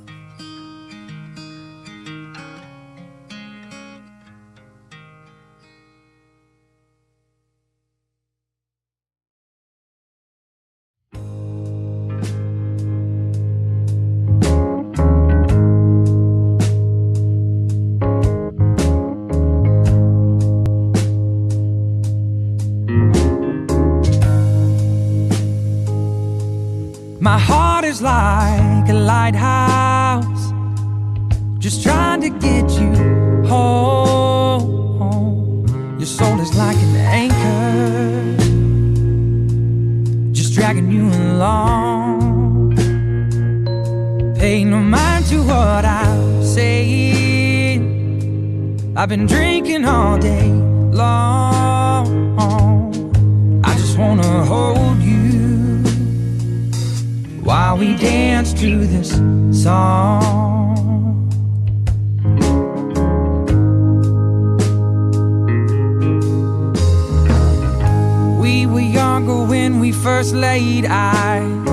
My heart is like a lighthouse, just trying to get you home. Your soul is like an anchor, just dragging you along. Pay no mind to what I'm saying. I've been drinking all day long. I just wanna hold you while we dance to this song. We were younger when we first laid eyes.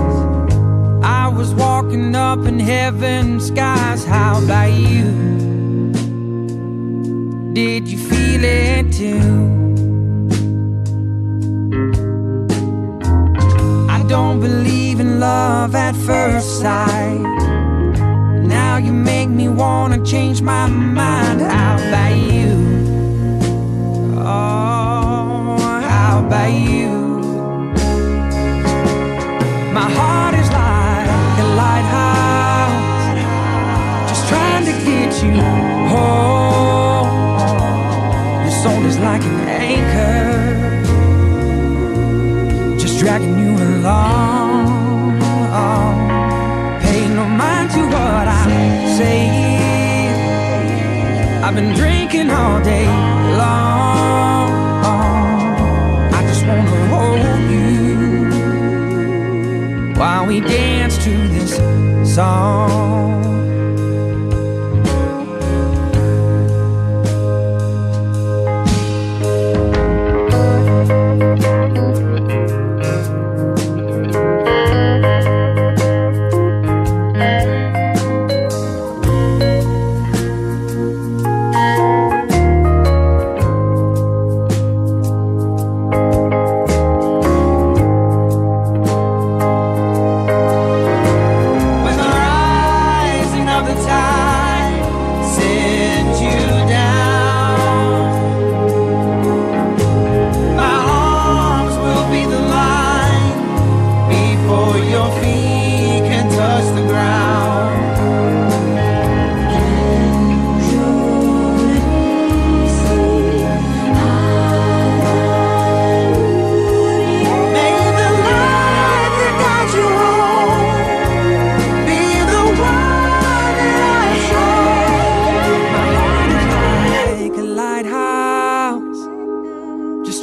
I was walking up in heaven's skies. How about you? Did you feel it too? I don't believe in love at first sight. Now you make me wanna change my mind. How about you? Oh, how about you? My heart is like a lighthouse, just trying to get you home. Your soul is like an anchor, just dragging you along. Pay no mind to what I say. I've been drinking all day long. I just wanna hold you while we dance to this song.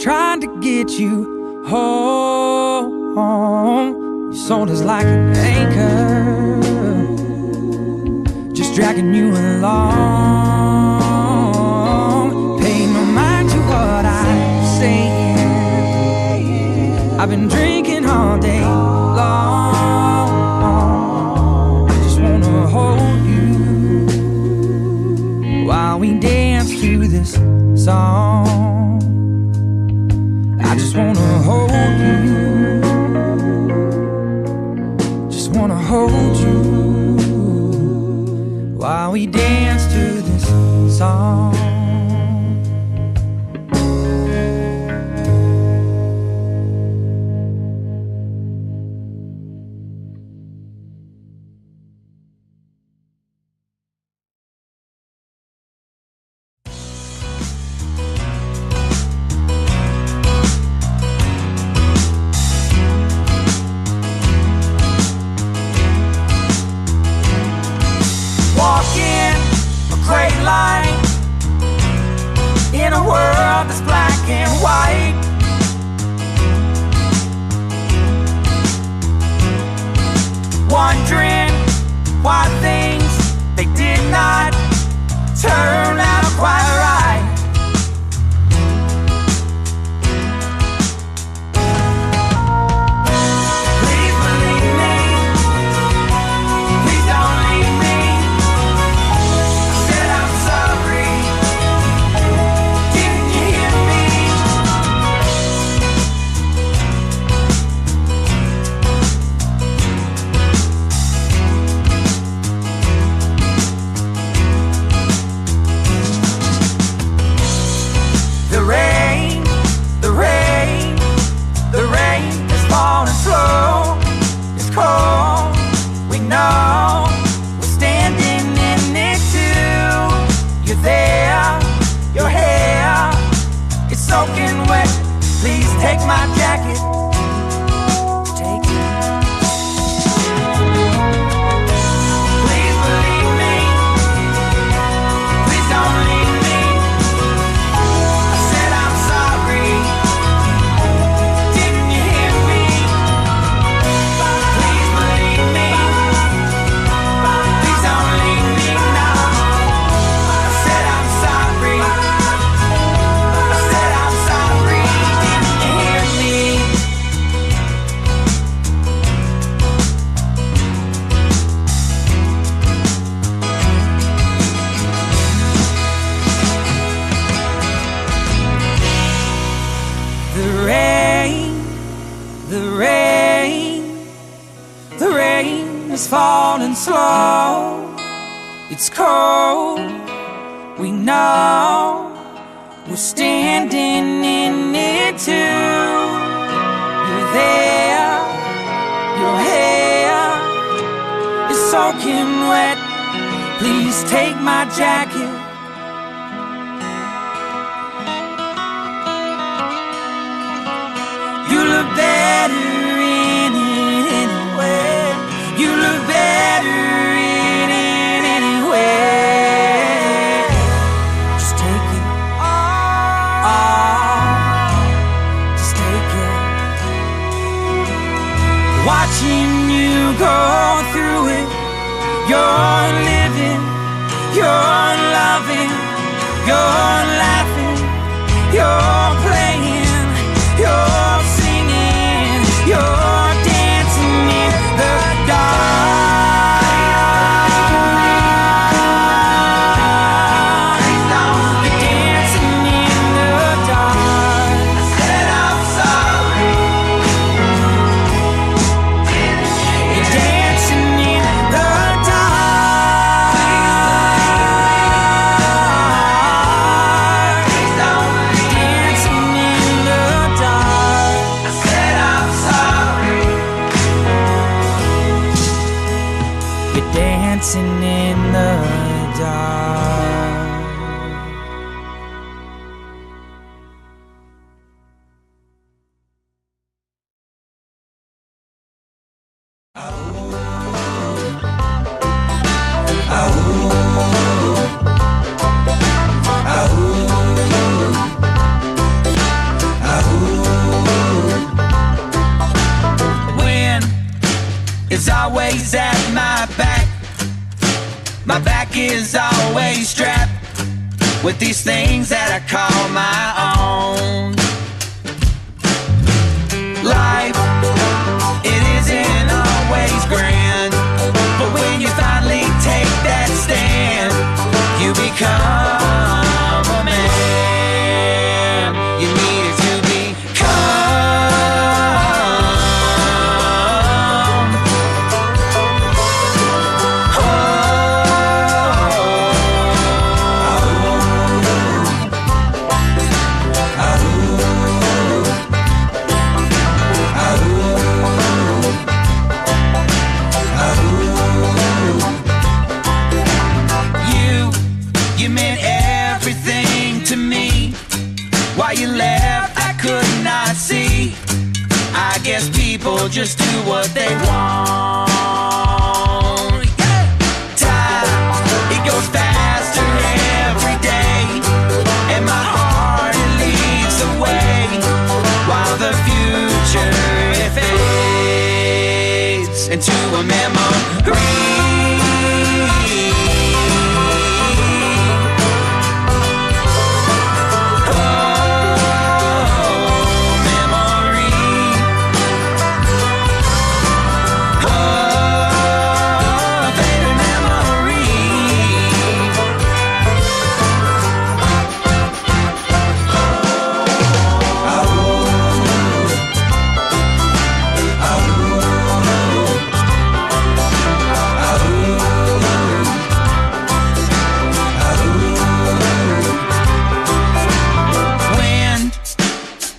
Trying to get you home. Your soul is like an anchor, just dragging you along. Pay no mind to what I'm saying. I've been drinking all day long. I just wanna hold you while we dance to this song. I just wanna hold you, just wanna hold you while we dance to this song. In a world that's black and white, wondering why things they did not turn out quite right. Please believe me, please don't leave me. I said I'm sorry. Soaking wet, please take my jacket. Take it. Please believe me, please don't leave me. I said I'm sorry, didn't you hear me? Please believe me, please don't leave me now. I said I'm sorry. The rain is falling slow. It's cold, we know. We're standing in it too. You're there, your hair is soaking wet. Please take my jacket. You look better in it anyway. You look better in it anyway. You're loving, you're laughing, you're playing, you're singing, you're dancing in the dark. You're dancing in the dark. I said I'm sorry. You're dancing in the dark. Dancing in the dark. I said I'm sorry. You're dancing in the dark. Wind is always at my back. My back is always strapped with these things that I call my own. Life, it isn't always grand, but when you finally take that stand, you become a man. You needed to You meant everything to me. Why you left, I could not see. I guess people just do what they want. Time, it goes faster every day, and my heart, it leads the way, while the future, it fades into a memory.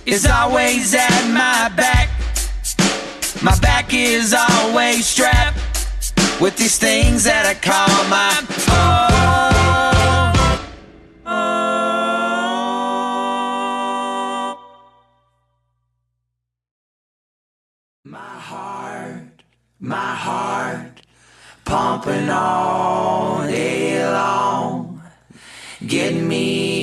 Is always at my back. My back is always strapped with these things that I call my own. My heart, pumping all day long, getting me